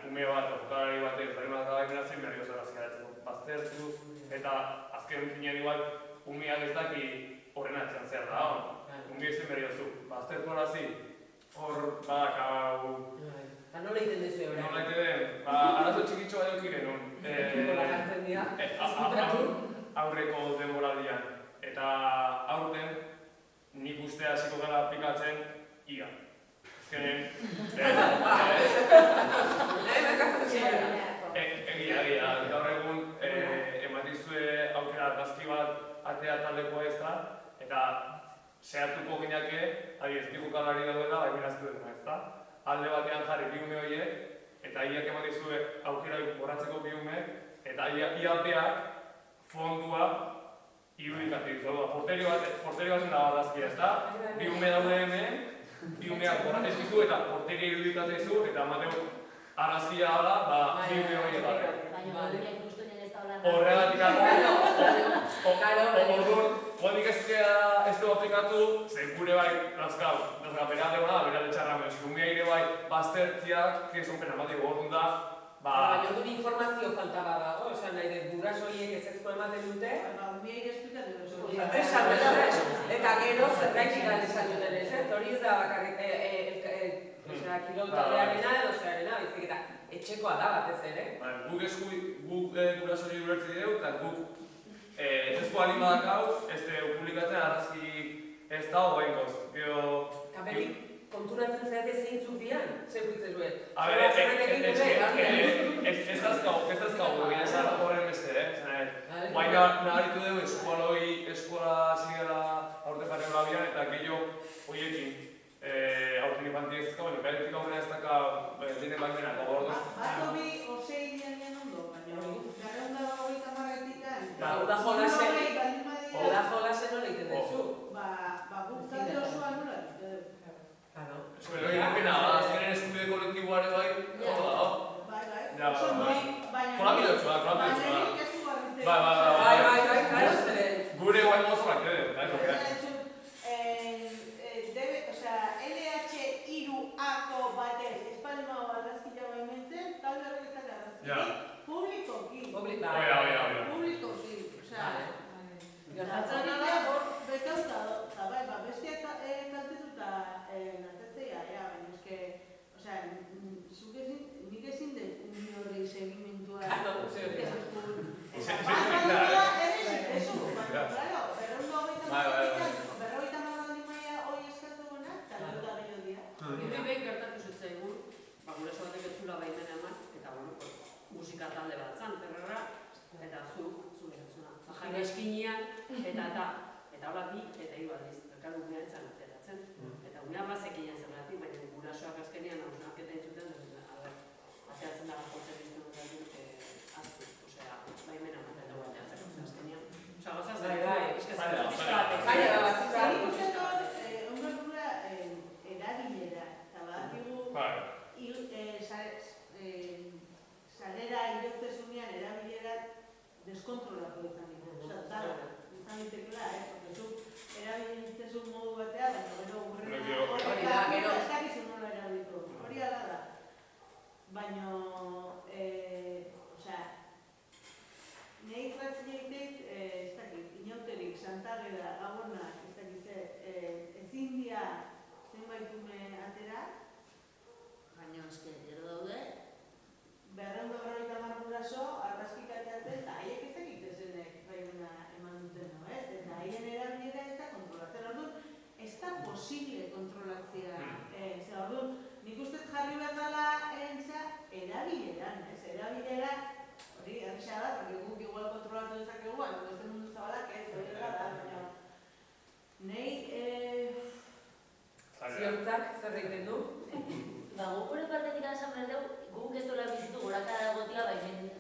ume bat, jokalari bat ez bari bat da zein berri oso arazki garatzen baztertu, eta azken finean igual umeak ez daki horren atzean zer da, ume zein berri oso baztertu arazi, hor badakau... Nola egiten duzu hori? Nola egiten den, arazo txikitxo bat eukiren hon. Nola jartzen dira? Aurreko denboraldian. Eta aurten nik uste hasiko gara aplikatzen ia. Azkenen... Egia, gaur egun ematizue aukera argazki bat atea taldekoa ez da, eta zehatuko gineke, ez bi jokalari daudela, bai miraztu dena ez da. Alde batean jarri bi ume horiek, eta iak ematizue aukera borratzeko bi ume, eta iapeak fondua irudikatu ditu. Porteri baten da badazkia, ez da? Bi ume daude hemen, bi umeak borratzez dizu eta porteria irudikatzen dizu, eta amateu arrazkia hala, bi ume horiek gabe. Baina, horiek guztu nire ez da holan. Horregatik orduan, guanik ez du aplikatu, zen gure bai razkau, berade hona, berade txarra mez, umea ire bai baztertziak, que son pena matiko orduan da, Baina orduan informazio falta badago, esan nahi dut gurasoiek ezezko ematen dute. Umea ire esplikatu duzu. Esan dut, eta gero zergaitik gara esan duten ez, hori ez da bakarrik kirol taldearena edo zearena, bizik eta etxekoa da batez ere. Guk gurasoi ulertzi dugu, eta guk ezezko animadak hau, ez publikatzen arrazki ez da hogein goz. Kapetik konturatzen zerate zeintzuk dian, zer guitzen duen. A ber, ez dazkau, egin esan horren beste, baina naharitu dugu eskola zigela aurte jarri labian, eta gehiago horiekin aurten infantia ez dazkau, baina beretik aurrera ez daka dine baimena eta gordo. Bato bi osei dianean ondo, baina garranda hogeita marretikan. Oda jolasen hori egiten duzu. Guk talde osoa nola dute. Zuelo irepena, azkenen eskubide kolektiboare bai, hor da, gure guain mozo bat, LH3ako batez, espalma arrazkila baimentzen, talde horretak arrazkila. Publikoki. Publikoki. Gertatzen dira, bekauta, besteak kaltetuta nartatzea, baina eske, nik ezin dut horri segimentua. Berroita marraldi maia hori eskatu gona, eta da gehiago dira. Nire behin gertatu zitzaigun, guraso batek ez zula baimena emaz, eta musika talde bat zan, eta zure zuna. Bajan eskinean, eta hola bi, eta hiru aldiz, elkargu gunean zan ateratzen. Eta gunean bazekinen zergatik, baina gurasoak azkenean hausnarketa entzuten, ateratzen dara jotzen izan dut aztu, baimena ematen dugu ateratzen azkenean. Gozaz, erabilera, eta badakigu sarera irotzezunean erabilera deskontrolatu izan dira. Izan ditekela, erabiltzezun modu batea, baina gero urrena ez dakizu nola erabiltu. Hori ala da. Baina, nahi tratzen egiteit, ez dakit, inauterik, Santageda, Gabonak, ez dakit, ezin dira zenbaitume atera, Baina, eske, gero daude, 250 guraso, argazkik ateratzen, eta haiek ez dakit ezenek baimena eman duten, ez? Eta haien erabilera ez da kontrolatzen. Orduan, ez da posible kontrolatzea. Orduan, nik uste jarri behar dela erabileran, ez? Erabilera, hori, erresa da, porque guk igual kontrolatu dezakegu, baina beste mundu zabalak ez, hori da, baina nahi... Ziortzak zer egiten du? guk gure partetik esan behar dugu, guk ez dola bizitu gorakara egotia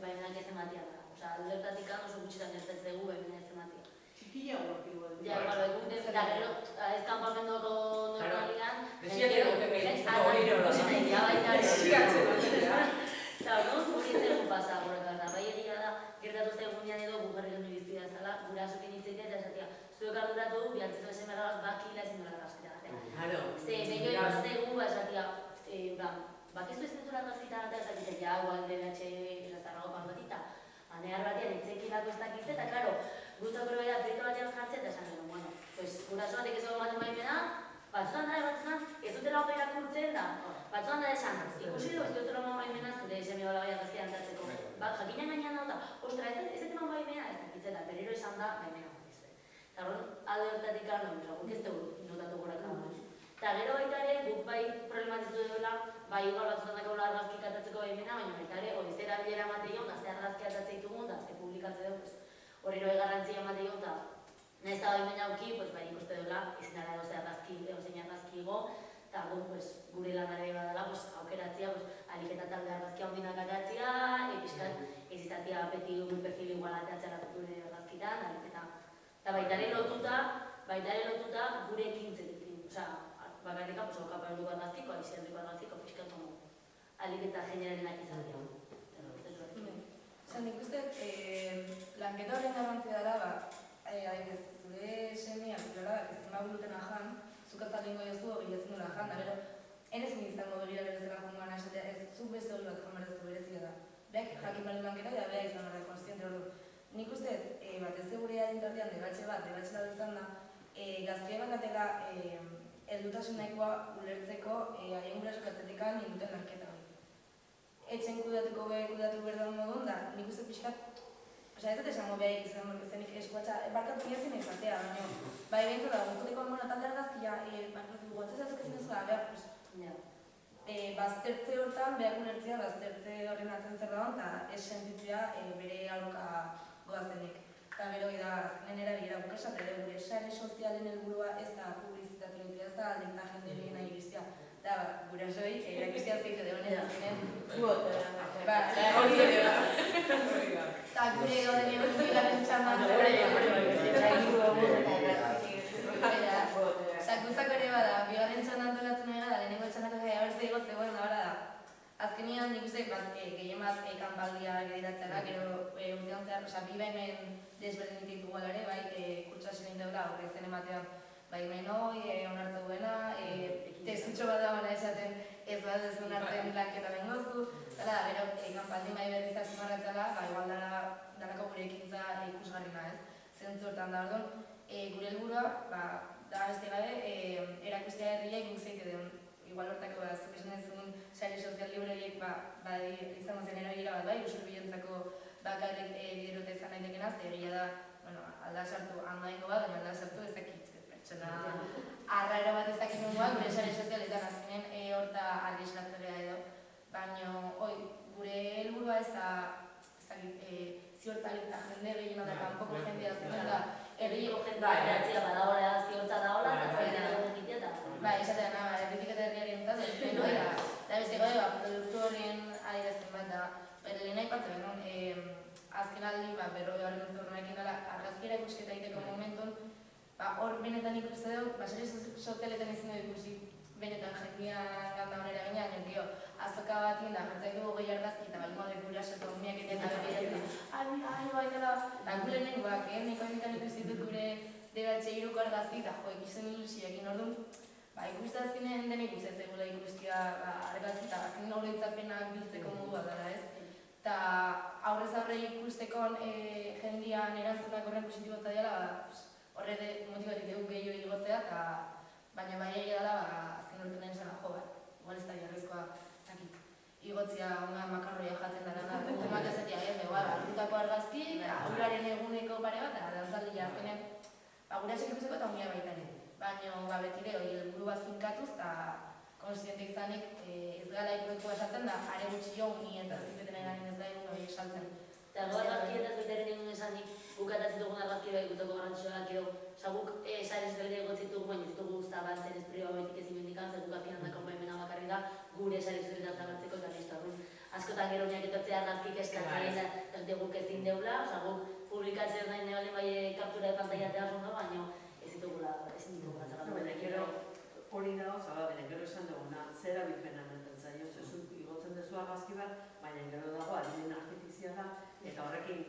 baimenak ez ematia da. Aldertatik oso gutxitan gertatzen dugu baimena ez ematia. Txikila guak igual. Ja, guk ez da gero, ez kanpamendoko normalian, Desiatzen dute eta hori ez dugu pasa gorakara. Bai egia da, gertatu zegunean edo gugarri honi biztia zela, gurasokin hitzeite eta esatia, zuek arduratu, bihantzeko esemegabak bakila ezin dola gaztea. Ze, behio ikastegu, esatia, bakizu ez dintzula argazkitan eta ez dakite, ja, guan DNH esazarrago parbatita, anehar batean itzekilako ez dakizte, eta, klaro, guztako hori aprieto batean jartzen, eta esan genuen, bueno, pues, guraso batek ez ematen baimena, batzuan ez dutela opa irakurtzen da, batzuan da esan, ikusi du ez dutela opa baimena zure semi bala bai argazkia antatzeko, jakinan gainean da, ostra, ez dut eman baimena, ez dakitzen da, berriro esan da, baimena bakizue. Eta horren, alde hortatik guk ez dugu notatu goraka. Eta gero baita ere, guk bai problematizu dela, bai igual batzutan dakaula argazki katatzeko baimena, baina baita ere, hori zera bilera mateion, da ze argazki atatzea ditugun, da ze publikatze dugu, hori hori garrantzia mateion, da nahiz eta baimena auki, bai ikuste dela, izin dara egozein argazki igo, eta gure lanare badala aukeratzea, alik eta talde argazkia hondinak atatzea, episkat ez izatea beti un perfil igual atatzea gure argazkitan, eta baita ere lotuta gure ekintzekin, bakarrika, okapa helduko argazkiko, aizi helduko argazkiko, fiskat alik eta generalenak izatea. Nik uste, lanketa horren garrantzia dela, adibidez, zure semia, zure estima glutena jan, zuk azaleingo jozu hori ezin dula jan, da gero, enezin izango begira berezela jongoan esatea, ez zuk beste hori bat jamarezko berezia da. Beak jakin bali lanketa, da beha izan gara konstiente hori. Nik uste, batez segurea dintartean, debatxe lau izan da, gaztea bakatela heldutasun nahikoa ulertzeko haien guraso katzetikan ninduten lanketa hori. Etxen kudatu behar da modun da, nik uste pixkat, ez dut esango behar izan, zenik eskuatxa, barkatu nire izatea, baina, bai behintu da, gukuteko talde argazkia, barkatu guatzez azuk ezin ezkoa, behar, baztertze hortan, behar ulertzea, baztertze horren atzen zer dagoen, eta ez sentitzea bere aurka goazenik. Eta gero, azkenen erabilera bukesat, ere gure sare sozialen helburua ez da publizitatea egitea, ez da aldekta jende lehena irizia. Eta gure asoi, erakizia zeitu de honez azkenen. Hori dira. Eta gure gauden egon bigarren txaman. Sakuntzako ere bada, bigarren txaman antolatzen ega da, lehenengo txanako gai abertze igotze goen da da. Azkenian nik uste gehien bat kanpaldia geratzea da, gero urtean zehar, bi baimen desberdin ditugu alare, bai, kurtsasen integra horrezen ematean baimen hoi, onartze duena, testutxo bat dagoela esaten ez bat ez onartzen lanketa bengozu, zara, gero kanpaldi bai berrizak zimarratzela, igual dalako gure ekintza ikusgarrina ez, zentzu hortan da orduan, gure helburua, da beste gabe, erakustea herriak guk zeite den, igual hortako zuk esan dezun sare sozial libreriek izango zen erabilera bat bai, usurbilentzako bakarrik biderote izan daitekena, egia da, alda sartu handaingo bat, baina alda sartu ez dakit, pertsona arraro bat ez dakit nungoa, gure sare sozialetan azkenen horta argi eslatzea edo, baina gure helburua ez da ziortzalik eta jende gehiena da, kanpoko jendea azkenen da, herriko jendea badagoela ziortza daola, eta zaitu egitea da. Esatea, erritik eta herriaren entzat, eta beste gode, produktu horien adierazten bat da, lehen aipatzen benun, azken aldi, berroi horren entornoekin dela, argazkiera ikusketa egiteko momentun, hor benetan ikuste dugu, sare sozialetan izin dugu ikusi, benetan jendean ganda honera ginean, nio, azoka bat da, jartzak dugu gehi argazki, eta bali modek guraso eta umiak eta begiratzen, bai dela, eta gure nengoak, neko egiten ikustitut gure DBH iruko argazki, eta ikizun ilusiak inordun, ikuste azkenen denek ez egula ikustia argazki eta azkenen horretzapenak biltzeko modua dara ez. Eta aurrez aurre ikusteko jendean erantzunak horren positiboa dela, horre motibatik dugu gehiago igotzea, baina bai egia dela azken horretu nahi zela jo bat, igual ez da jarrizkoa igotzia makarroia jaten dara, tomatea zetia ez, arrutako argazki, aurraren eguneko pare bat, dantzaldia azkenen, gurasoak ikusteko eta umia baita ere. Baina betire hori helburu bat finkatuz eta konstiente izanik ez gala proiektua esatzen da, are gutxi jo uni eta zipeten eganin ez da egun hori esaltzen. Eta gau argazkietaz betaren egun esanik bukatatzen dugun argazki bai gutako garrantzioak edo guk sare sozialera egotzitugu, baina ez dugu zabaltzen ez priba betik ezin bendikan, zer guk azkenan da konpaimena bakarri da gure sare sozialera zabaltzeko eta listo arrun. Askotan gero uniak etortzea argazkik eskatzen ez duguk ezin deula, guk publikatzen nahi nebalen bai kaptura de pantaiatea zondo, baina ezin dugula zabaltzen. Hori dago, zababene, gero esan duguna, zera bilpena menten zaio, zezu igotzen dezu argazki bat, baina gero dago adimen artifiziala, eta horrekin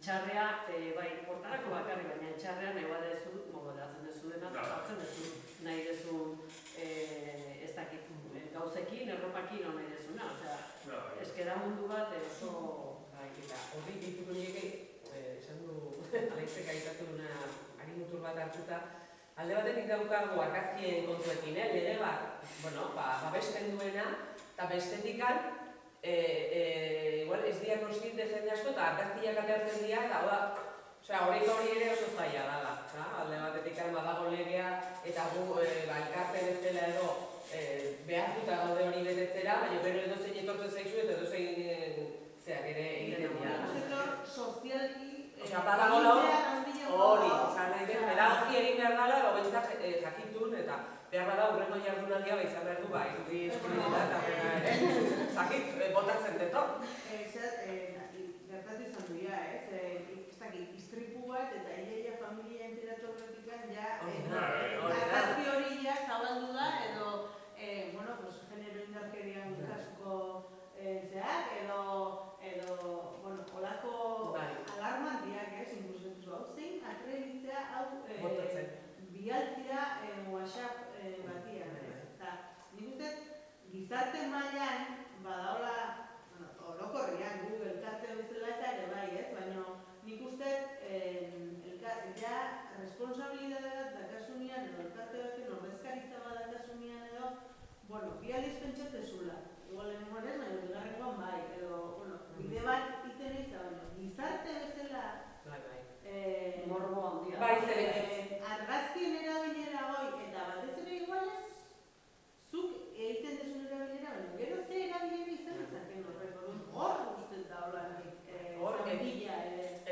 txarrea, bai, portarako bakarri, baina txarrea nahi badezu, moderatzen dezu dena, hartzen dezu, nahi dezu ez dakit gauzekin, erropakin hona idezuna, osea, eskera mundu bat oso... Eta horri dituko nieke, esan du Alexek aipatu duna agin mutur bat hartuta, alde batetik daukagu argazkien kontuekin, lege bat, babesten duena, eta bestetikan, igual ez dira konstiente jende asko, eta argazkiak atertzen dira, eta hori ere oso zaila dala. Alde batetik badago legea, eta gu elkarpen ez dela edo behartuta gaude hori betetzera, baina bero edozein etortzen zaizu eta edozein zeak ere egiten dira. Sozialki... badago hori, pedagogik egin behar dela, bentzak jakitun, eta behar bada hurrengo jardunaldia izan behar du, irudi eskubidetan, eta zakit botatzen deto. Gertatu izan du, istripu bat, eta ideia familia enteratu horretikan, argazki hori zabaldu da, edo, genero indarkerian kasuko zeak, edo, olako alarman diak, inkluso hau zein, akreditzea hau bialtzea WhatsApp batian. Eta nik uste, gizarte mailan badaola, orokorrian, Google elkarte bezala eta ere bai, baina nik uste, responsabilidade bat dakasunean, edo elkarte baten ordezkaritza bat dakasunean edo, bi aldiz pentsatzezula. Igual lehenengoan ez, baina bigarrengoan bai, edo, bide bat iten izan, gizarte bezala morbo handia. Argazkien erabilera hoi, eta batez ere igualez, zuk egiten desun erabilera, baina gero ze erabilera izan ezaken horrek, hor guztet da familia.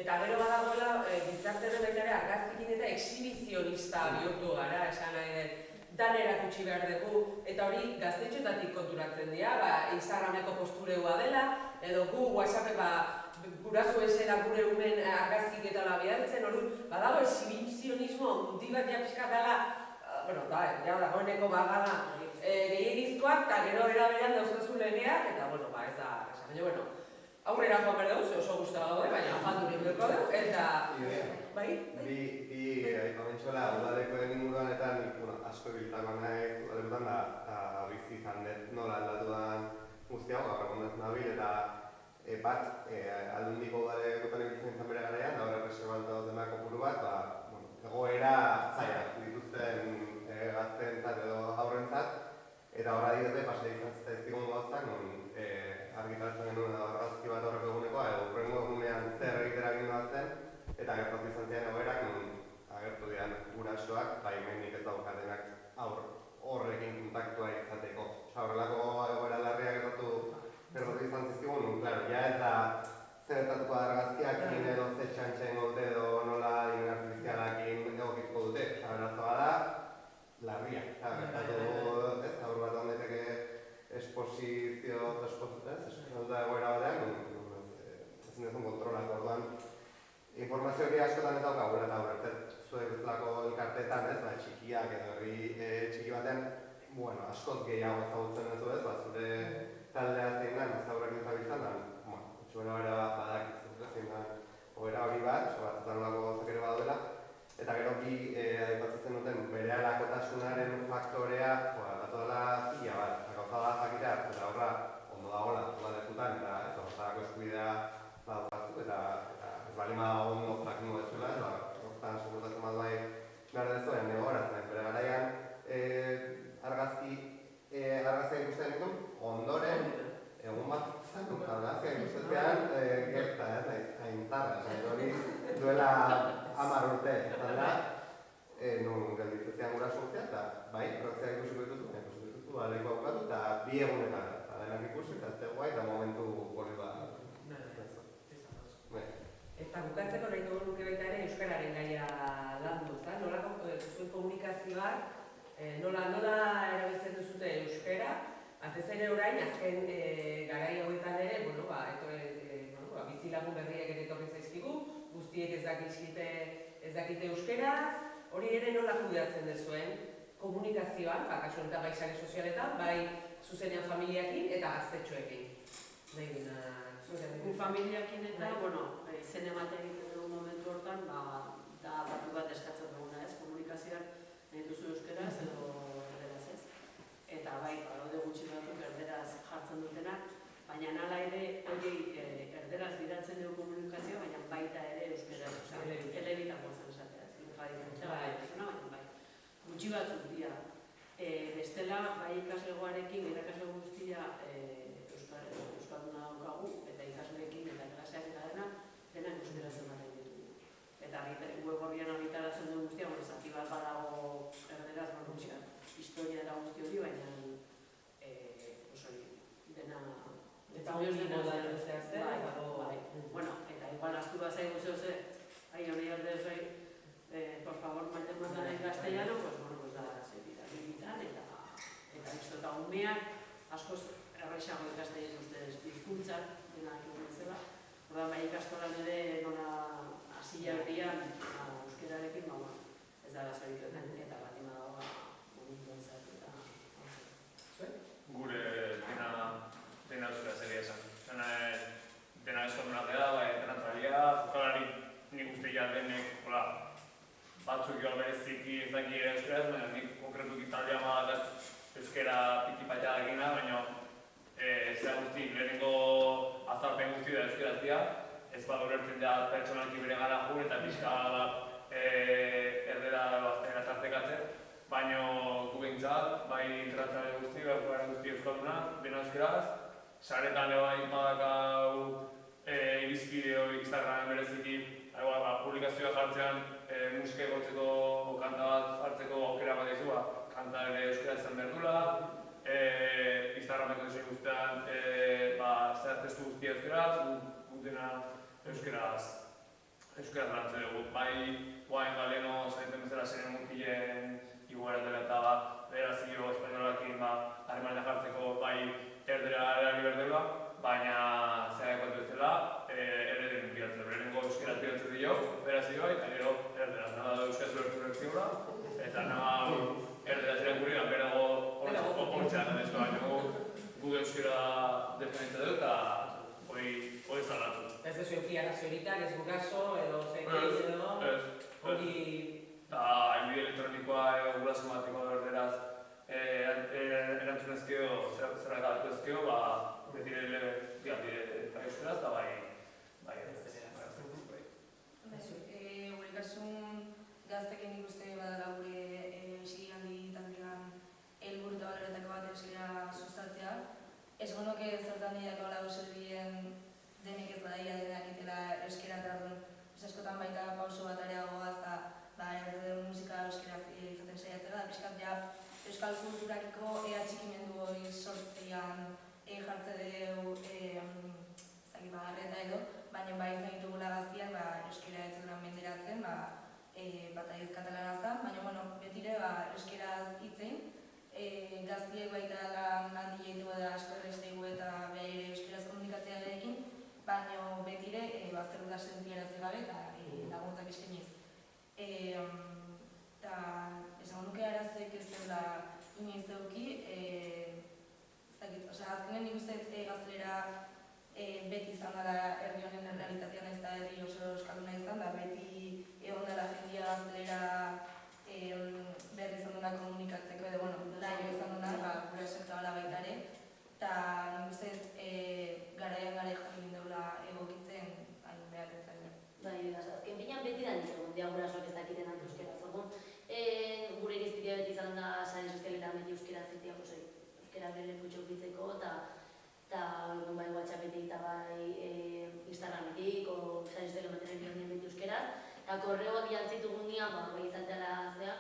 Eta gero badagoela, gizarteren baita ere argazkikin eta exhibizionista bihurtu gara, esan nahi den, dan erakutsi behar dugu, eta hori gaztetxoetatik konturatzen dira, Instagrameko postureua dela, edo gu WhatsApp guraso esela gure umen argazkik eta bialtzen, hori badago exhibizionismo handi bat pixka dela, dagoeneko bagala gehiagizkoak, eta gero eraberan dauzkazu legeak, eta ez da, baina, aurrera joan behar dugu, oso guztua gaude, baina afaldu ninduko dugu, eta... Bi amentsuela, udadekoen inguruan eta asko biltako nahi udalekotan da bizi izan dut nola aldatu da guzti hau, gaur egun ez nabil, eta bat, aldundiko udalekotan ibiltzen izan bere garaian, da horre reserbaltu denak kopuru bat, egoera zaila dituzten gazteentzat edo aurrentzat, eta horra didete, pasea izan zaizkigun gauzak, argitaratzen genuen argazki bat horreko egunekoa, edo hurrengo egunean zer egitera egin zen, eta gertatu izan ziren egoerak, agertu dian gurasoak, baimenik ez daukatenak horrekin kontaktua izateko. Horrelako egoera larriak gertatu izan zizkigun, ja ez da zertatuko argazkiak edo ze txantxen gote edo nola inen artifizialakin egokituko dute. Arazoa da, larria. Gertatu ez, aur bat ondeteke esposizio, egoera batean, ezin dezun kontrolak orduan. Informazio hori askotan ez daukagula eta horretzet zuek bezalako elkartetan, txikiak edo herri txiki baten, askoz gehiago ezagutzen duzu ez, zure taldea zein da, zaurrak ezabiltzan da, utxuera hori badakizu, zein da, hori hori bat, batzutan olako gozak ere baduela, eta gero bi aipatzen duten bere alakotasunaren faktorea, batola pila bat, gauza da jakitea, eta horra ondo dagoela, udalekutan, eta ez horretarako eskubidea badukaztu, eta ez balima ondo jakin duzuela, horretan segurtatzen bat bai behar dezuen negoratzen, bere garaian argazkia ikusten ditun, ondoren, egun bat zanuk, argazkia ikustean gerta, haintzarra, hori duela 10 urte, zara, nun gelditzean gura sortzea, eta bai, argazkia ikusiko dituzu, aleko aukatu, eta 2 egunetan, eta denak ikusi, eta ez guai, eta momentu hori bat. Eta bukatzeko nahi dugu nuke baita ere euskararen gaia landu, zuen komunikazioak, nola erabiltzen duzute euskara, atez ere orain, azken garai hauetan ere, bizilagun berriak ere etorri zaizkigu, guztiek ez dakite euskaraz, hori ere nola kudeatzen duzuen komunikazioan, kasu honetan bai sare sozialetan, bai zuzenean familiakin eta gaztetxoekin. Nahi duna, Gu familiakin eta, izen ematen egiten dugu momentu hortan, da batu bat eskatzen duguna komunikazioak nahi duzu euskeraz edo erderaz ez. Eta bai, daude gutxi dicho, hay obligadores hoy, por favor, mantengan en castellano, pues bueno, pues da seguridad limitan eta listo, eta umeak askoz errexago ikasten ustedes hizkuntzak dena egin bezala. Orduan bai ikastolan ere nola hasia berrian euskararekin ez da arazorik eta baldin badago momentuan zartu eta Gure dena euskaraz egia esan. Dena eskomunatea, dena tralia, jokalari nik uste denek, batzuk joan bereziki ez daki ere euskaraz, baina nik konkretuki taldea bat euskara piti-patia dakina, baina zera guzti, lehenengo azalpen guzti da euskaraz dira, ez bat ulertzen da pertsonalki bere gara jun eta pixka erdera baztera tartekatzen, baina gu behintzat, bai interatzare guzti, bai guzti euskalduna, dena euskaraz, saretan bai badakau irizpide Instagramen bereziki, publikazioa jartzean musika egotzeko kanta bat jartzeko aukera bat dizu, kanta ere euskara izan behar dula, Instagrameko dizu guztean zer testu guztia euskaraz, gutena euskaraz lantzen dugu. Bai, guain galeno zaiten bezala zeren mutilen iguera dela eta berazio espainolakin harremanetan jartzeko bai erdera erari berdela, baina zera ekotu bezala erden bilatzen. Lehenengo euskaraz bilatzen dio, berazioa, eta gero erdera. Naga da euskaraz ulertu zigura, eta naga erdera ziren gurri, berago hortzean ez baina gu euskara defenitza dut, eta hori zalatu. Ez dezu euki arazoeritak, ez guraso, edo zein edo... Hori... Elbide elektronikoa edo guraso matikoa berderaz erantzunezkeo, zer egaltuezkeo, beti euskaraz, eta bai gure kasun gaztekin ikuste badala gure esigandi taldean helburu eta baloretako bat euskara sustatzea. Ez gonoke zertan diako lau zerbien denek ez badaia denak itela euskara eta orduan askotan baita pauso bat areagoaz eta ertzen musika euskaraz izaten saiatzera da pixkat ja euskal kulturakiko txikimendu hori sortzean jartze dugu arreta edo, baina bai izan ditugula gaztian euskara ez duran menderatzen, bat aiz katalanazan, baina betire euskaraz hitzein, gaztiek baita lan handi jaitu da asko errestegu eta behar euskaraz komunikatzea berekin, baina betire bazter da sentiaraz gabe eta laguntzak eskainiz. Eta esan nuke arazoek ez dela inoiz euki, azkenen nik uste gaztelera beti izan dela herri honen realitatean ez da herri oso euskalduna izan da, beti egon dela jendia gaztelera berri izan duna komunikatzeko edo, daio izan duna, gura sektoala baita ere, eta nik uste garaian jakin daula egokitzen hain behar dut. Bai, azken binean beti da nintzen gurasoak ez dakiten antu euskera. Gure irizpidea beti izan da sare sozialetan beti euskera zitia, euskera bere kutxo bitzeko eta bai WhatsAppetik eta bai Instagrametik o sare sozialetan beti euskeraz. Eta korreoak bialtzitugun nian, bai izateala zea,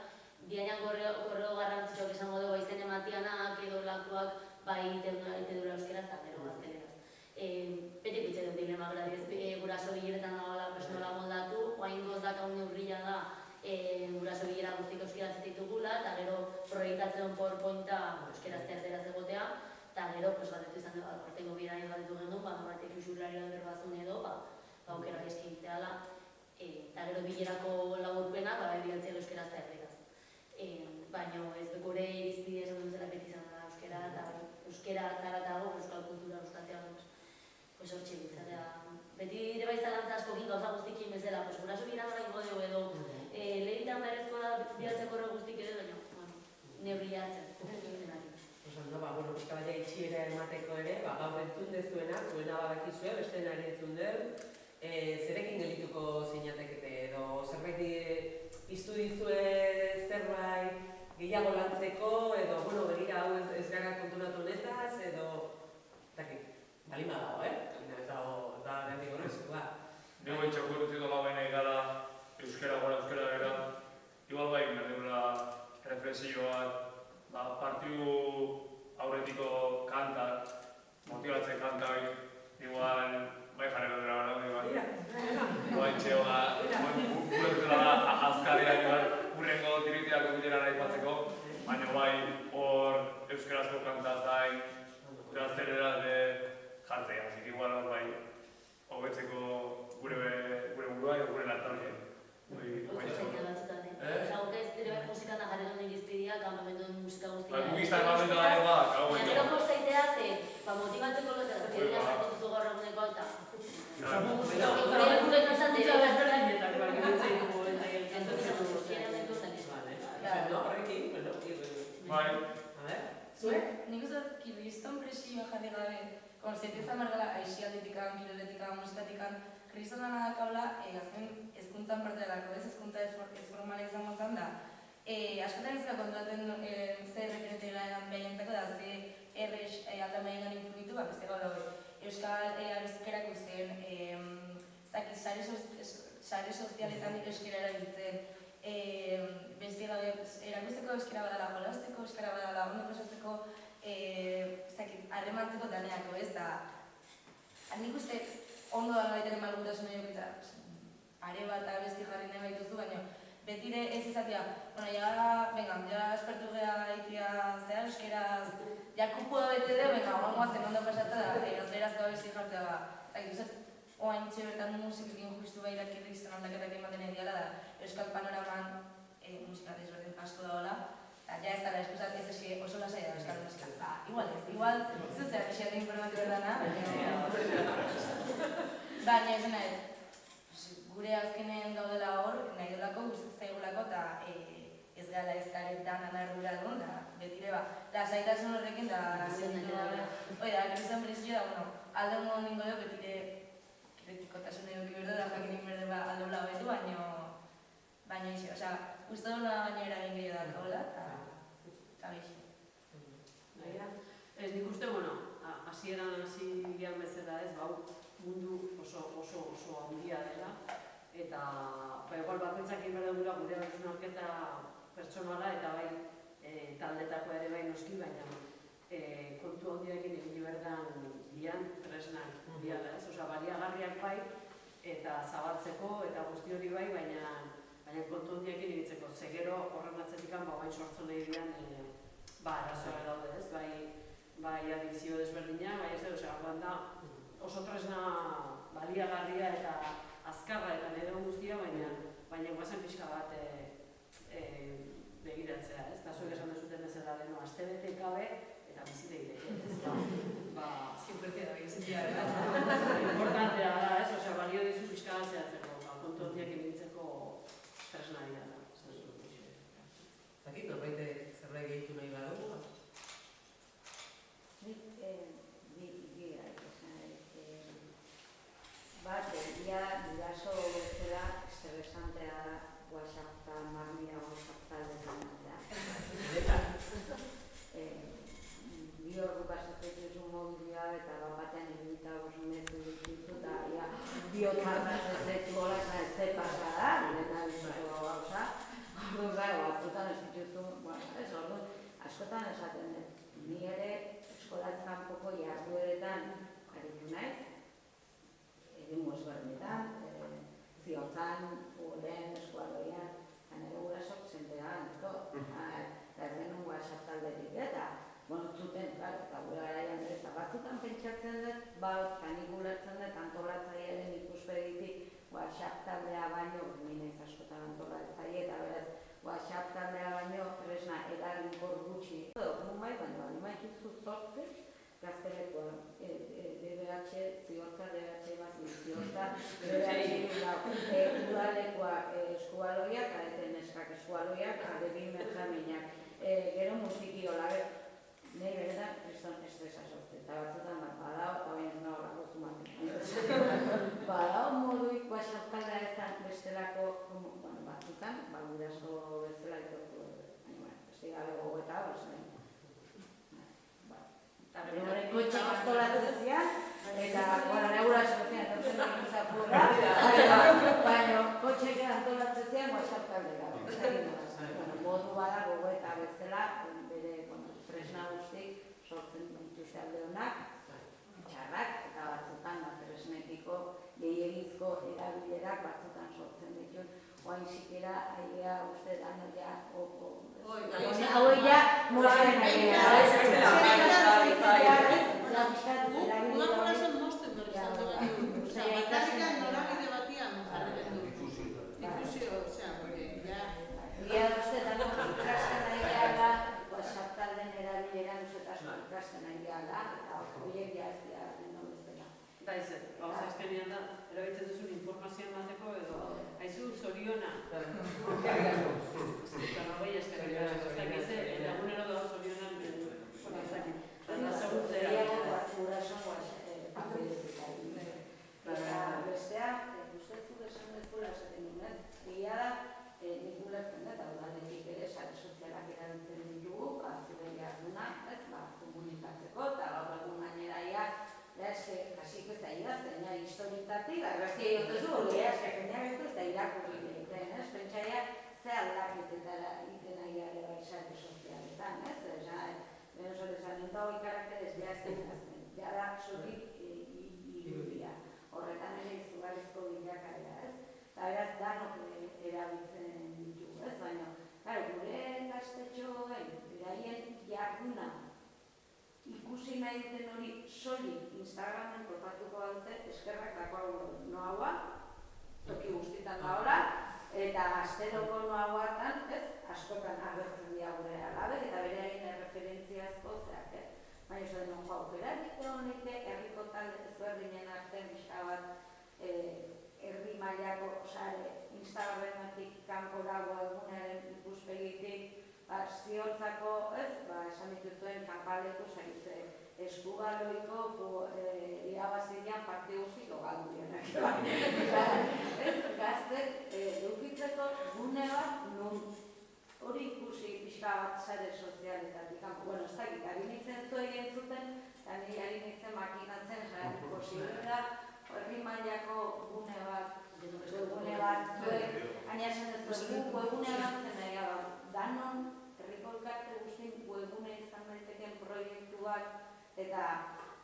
dianean korreo garrantzitsuak esango dugu izen ematianak edo lakuak bai itedura euskeraz eta gero gazteleraz. Beti pitzen dut dilema, guraso bileretan dagoela personala moldatu, oain goz dakaun neurrila da guraso bilera guztik euskeraz ditugula, eta gero proiektatzen PowerPointa euskeraz terderaz egotea, eta gero batetu izan dugu, ortengo bira ez batetu genuen, batek usurlarioa berbazun edo, aukera eskaintzeala, eta gero bilerako laburpena, bialtzea euskeraz eta erderaz. Baina ez gure irizpidea esan duzela beti izan da euskera, eta euskera zaratago, euskal kultura euskatzea hortxe bitzatea. Beti ere bai zalantza askokin gauza guztikin bezala, guraso bira gara ingo dugu edo lehitan berezko da bialtzeko horre guztik ere, baina neurria hartzen. Pixka baina itxiera emateko ere, gaur entzun dezuena, zuena badakizue, beste nari entzun den, zerekin gelituko zinatekete edo zerbait piztu dizue zerbait gehiago lantzeko edo, begira hau ez gara konturatu honetaz edo, balima dago, ez dago, eta gendik horrezkoa. Nego itxako erutiko lauen egala, euskera gara, igual bai, berdegula reflexioak, partiu aurretiko kantak, motibatzen kantak, igual bai jarriko dira gara, bai. Igual txeo bete izan behar dela, aixialdetikan, kiroletikan, musikatikan, kristona dakaula, azken hezkuntzan parte delako, ez hezkuntza ez formala izango zen da. Askotan ez da kontratzen zer rekretean behinentzako da, ze errex aldan behinan influitu, beste gaur dago. Euskal abezkerak guztien, sare sozialetan euskera erabiltzen, beste gabe erakusteko euskera badala, jolasteko euskera badala, ondo pasatzeko, harremantzeko daneako, ez da. Nik uste ondo da baitaren malgutasuna jokitza, are bat abesti jarri nahi baituzu, baina betire ez izatea, ja espertu geha itia zera euskeraz, ja kupu da bete de, oangoa zen ondo pasatza da, gazlerazko abesti jartzea ba. Zagit, oain bertan musikekin justu bairak irrizten ondaketak ematen ediala da, euskal panoraman musika desberdin pasko daola, ja ez dara eskuzat ez eski oso lasai da euskal musika. Igual, zuzer, esiak informatu berdana, baina ez nahi, gure azkenen gaudela hor, nahi dolako, guztuz zaigulako, eta ez gala ez garetan anardura duen, da betire lasaitasun horrekin, da sentitu da, gizan prezio da, alde modu ningo dugu betire kritikotasun eduki berdu da, jakinin berde aldo blau betu, baina iso, uste duna baina eragin gehiago da gaula, eta gixo. Ez nik uste, hasieran hasi gian bezala ez, mundu oso handia dela, eta igual bakoitzak inberda gura gure hausnarketa pertsonala eta bai taldetako ere bai noski, baina kontu handiarekin egin berdan bian tresnak biala ez, baliagarriak bai eta zabaltzeko eta guzti hori bai, baina kontu handiarekin egitzeko, zegero horren atzetikan bain sortzen nahi dian arazoa daude ez, bai adikzio desberdina, bai ez da, oso tresna baliagarria eta azkarra eta nire guztia, baina guazen pixka bat begiratzea, ez? Eta zuek esan duzuten bezala deno, astebete gabe eta bizite egiteko. Siempre da bizitzea, da? Importantea da, ez? Balio dizu pixka bat zehatzeko, kontu hondiak ibiltzeko tresna dira da. Zakit, norbait zerbait gehitu nahi badu? Guraso bezala estresantea da WhatsApp eta marmira WhatsApp taldetan da. Bi ordu pasatzen duzu mobilia eta batean egita mezu dituzu eta biotartaz ez dut gola eta ez dut pasada, eta biziko gauza. Batzutan ez dituzu, askotan esaten dut. Ni ere eskolaz kanpoko jardueretan aritu naiz, egingo ezberdinetan, ziotzan, futbolen, eskualoian, nire gurasok zentean, eta ez genuen WhatsApp taldetik, eta zuten, eta gure garaian ere, batzutan pentsatzen dut, kanik gulertzen dut, antolatzailearen ikuspegitik WhatsApp taldea baino, nire askotan antolatzaile, eta beraz, WhatsApp taldea baino, tresna eraginkor gutxi. Bai, baina maituzu zortzik, gaztelekoa, DBH, ziortza, DBH bat, ziortza, DBH, udalekoa eskualoiak, areten eskak eskualoiak, adebin merjaminak, gero musikiola, nahi beretan, kriston estresa sortzen, eta batzutan badao, eta baina ez nago lako zumaten. Badao moduik WhatsApp taldea ezan bestelako, batzutan, guraso bezala itotu, beste gabe gogoeta, Horren kotxek antolatzen zian, eta negura sortzen etortzen dut izapurra, baina kotxek antolatzen zian WhatsApp taldea. Modu bada gogoeta bezala, bere tresna guztik sortzen dituzte alde honak, txarrak, eta batzutan tresnekiko gehiagizko erabilerak batzutan sortzen ditut. Oain sikera, aia uste dan, hau ya, mosten aia. Udakurasen mosten dut izango gaitu. Bakarrikan norabide batian jarreten du. Difusio, Ia uste dan, ikasten aia da, WhatsApp talden erabileran uzetasko ikasten aia da, eta horiek jaztia deno bezala. Eta ez, gauza azkenean da, erabiltzen duzun informazioa emateko edo haizu zoriona. Eta norbai eskerrik asko. Eta egunero da zorionan idazten. Jada sotik irudia. Horretan ere izugarrizko bilakaera, ez? Eta beraz, danok erabiltzen ditugu, ez? Baina, gure gaztetxoen, beraien jarduna ikusi nahi duten hori soilik Instagramen topatuko dute eskerrak dagoa noaua, toki guztietan da ora, eta asteroko noauatan, ez? Askotan agertzen dira gure alabek eta beraien erreferentziazko zeak, ez? Baina ez den aukera egite honek, herriko talde ezberdinen artean pixka bat herri mailako sare Instagramatik kanpora webgunearen ikuspegitik ziortzako, ez, esan dituzuen kanpaleku zaitze eskubaloiko irabazidean parte guztiko galdu dianak. Ez, gaztek edukitzeko gune bat nun hori ikusi pixka bat sare sozialetatik. Bueno, ez dakit, ari nintzen zuei entzuten, eta niri ari nintzen makinatzen jarriko posiblea herri mailako gune bat, zuek, aina esan ez dut, webgune bat zen nahi, danon, herriko elkarte guztien webgune izan daiteken proiektu bat eta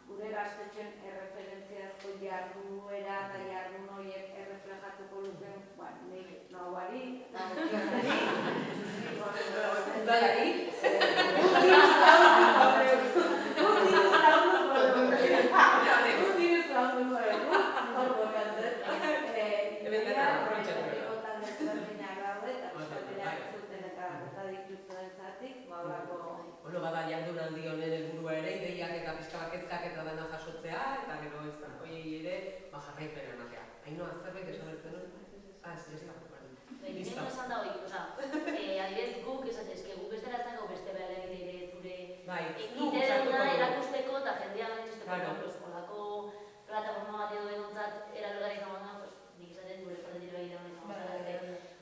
gure gaztetxen erreferentziazko jarduera eta jardun horiek erreflejatuko luken, nik noguari, eta udalari, Bueno, bada jardunaldi honen helburua ere, ideiak eta pixka kezkak eta dena jasotzea, eta gero ez da, hoiei ere, jarraipena ematea. Ainoa, zerbait esan bertzen hori? Ez da, Nire esan da hori, adibidez guk esatezke, guk bestela ez dago beste behar egite zure egiteuna erakusteko eta jendea gaituzteko eskolako plataforma bat edo denontzat eralogara izango da, nik esaten gure partetik begira hori izango da.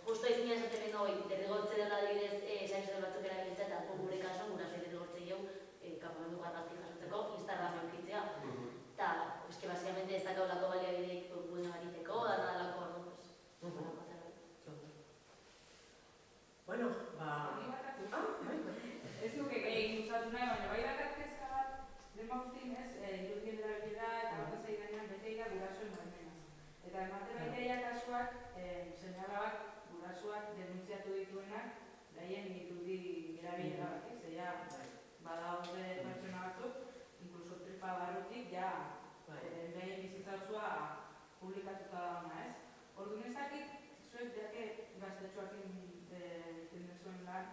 Justo izin esaten behin hori, derrigortze dela adibidez, zainzure batzuk erabiltzea eta gure kasuan gura zei derrigortze jau, kapamendu garrazki jasotzeko, Instagram eukitzea. Eta, eske basikamente ez dakaulako baliabideik gune bariteko, dana dalako hori. Bueno, ez nuke gehiagin usatu nahi, baina bai dakarkezka bat, denba guztin ez, irudien erabilera eta batez egin gainean beteira gurasoen baimenaz. Eta ematen baiteia kasuak, seinalabak gurasoak denuntziatu dituenak, daien irudi erabilera bat, ez? Ella badaude pertsona batzuk, inkluso tripa barrutik, ja, daien bizitza osoa publikatuta dauna, ez? Orduan ez dakit, zuek jake gaztetxoakin zuen lan,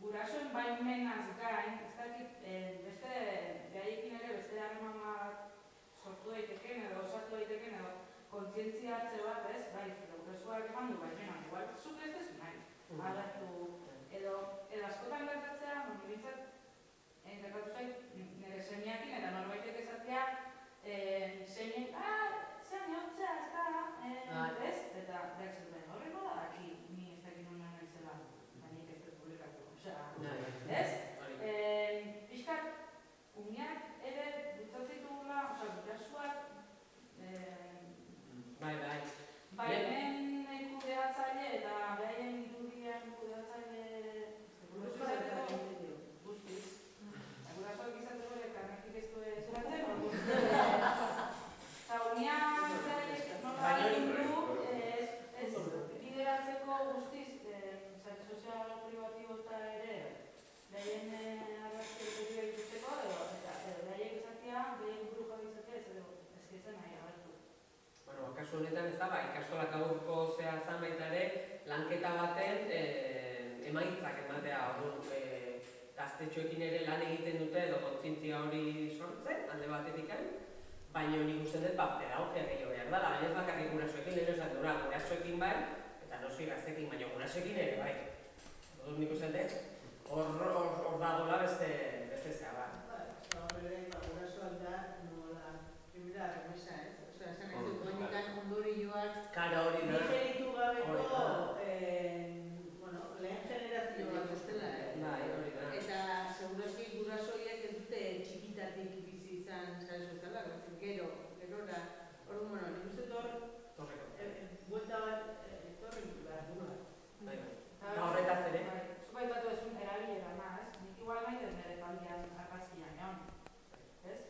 gurasoen baimenaz gain, ez dakit, beste behaiekin ere beste harreman bat sortu daiteken edo osatu daiteken edo kontzientzia hartze bat, ez? Bai, gurasoak eman du baimenak, igual, zuk ez dezu nahi, agertu, edo askotan gertatzea, nintzat, gertatu zait, nire semiakin eta norbaitek esatea, semien, zean neotzea, ez da, ez? Eta, behar zuten, horreko da daki, ni ez dakit non naizela, bainik ez dut publikatu, ez? Piskat, umiak ere dutzatzen dugula, gurasuak, baimen kudeatzaile eta behaien irudien kudeatzaile guztiz. Gurasoak izateko ere karnetik ez du zeratzen, eta umiak nola du ez bideratzeko guztiz sozial privatibo eta ere behaien arrazki egiteko eta behaiek izatea, behien buru jabe izatea ez zen nahi agertu. Bueno, kasu honetan ez da, ikastolak aurko zea zan baita ere, lanketa baten emaitzak ematea, gaztetxoekin ere lan egiten dute edo kontzientzia hori sortzen, alde batetik baina nik uste dut pedagogia gehiago behar dela, baina ez bakarrik gurasoekin, lehen esan dura, gurasoekin bai, eta noski gaztekin, baina gurasoekin ere bai. Oduz nik uste dut, hor dagoela beste zea bat. Gurasoak da, nola, primera remesa, ez? Esan ez dut, oinikan ondorioak digeritu gabeko lehen generazio bat bestela. Eta segurazki gurasoiek ez dute txikitatik bizi izan sare sozialak, gerora, orduan, nik uste hor, buelta bat, etorri behar duela. Eta horretaz ere? Zubaitatu ezun erabilera, ez? Nik igual nahi den nire taldean argazkian, ez?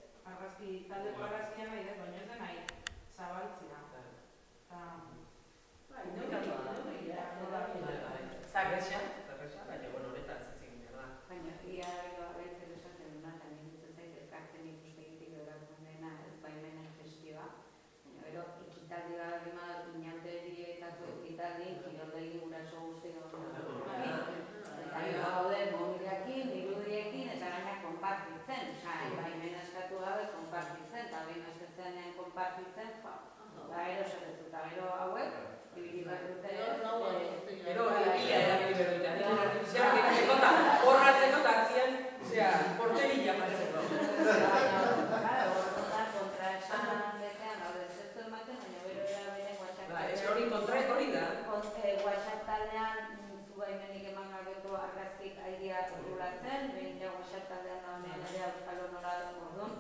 taldean zu baimenik eman gabeko argazkik airea rulatzen, behin jago taldean da honean ere Euskal Honora orduan,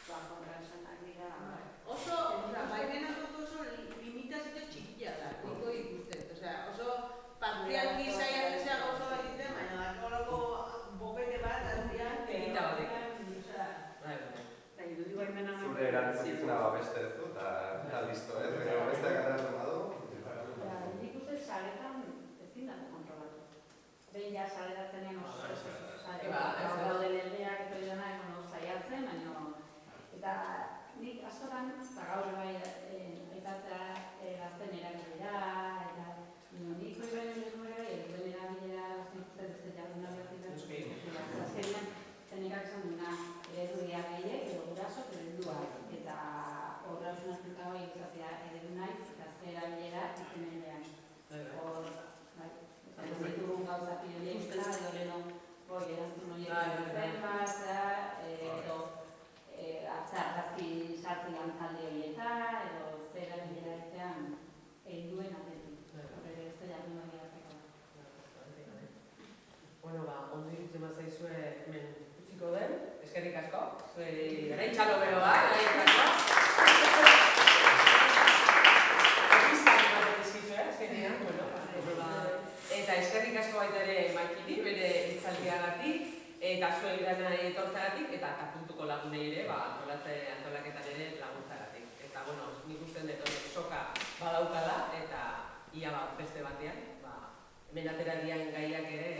kontra esanak dira. Oso, baimenak oso limitazio txikia da, niko ikusten. Oso partzialki saiatzea gauza bat egiten, baina dakolako bobete bat atzian. Egita batek. Zure erantzukizuna babeste ez du, eta listo, ez? Besteak ateratzen badu. Nik uste saletan ezin dago kontrolatu. Behin ja saleratzen gaude legeak eta dena saiatzen, baina eta nik askotan gaur bai aitatzea gazten erabilera eta nik erabilera ez jarduna behar azkenean zenikak esan duena ereduak gehiek edo guraso ereduak eta horra usunatuta hori izatea eredu naiz eta ze erabilera itenean. Hor, bai, ditugun gauza piloiekla edo leno erantzun horiek zenbat, edo argazki sartzen lan talde horietan, edo ze erabilera egitean helduen aldetik. Horre ez da jardun hori hartzeko. Bueno, ondo ikutzen bazaizue hemen utziko den, eskerrik asko. Erain txalo bero bat, erain txalo. Ekizak ematen izkizue, azkenean, eta eskerrik asko baita ere Maikiri, bere hitzaldiagatik, eta zuen gana etortzagatik, eta puntuko lagunei ere, antolaketan ere laguntzagatik. Eta, nik usten dut soka badaukala, eta ia beste batean, hemen atera dian gaiak ere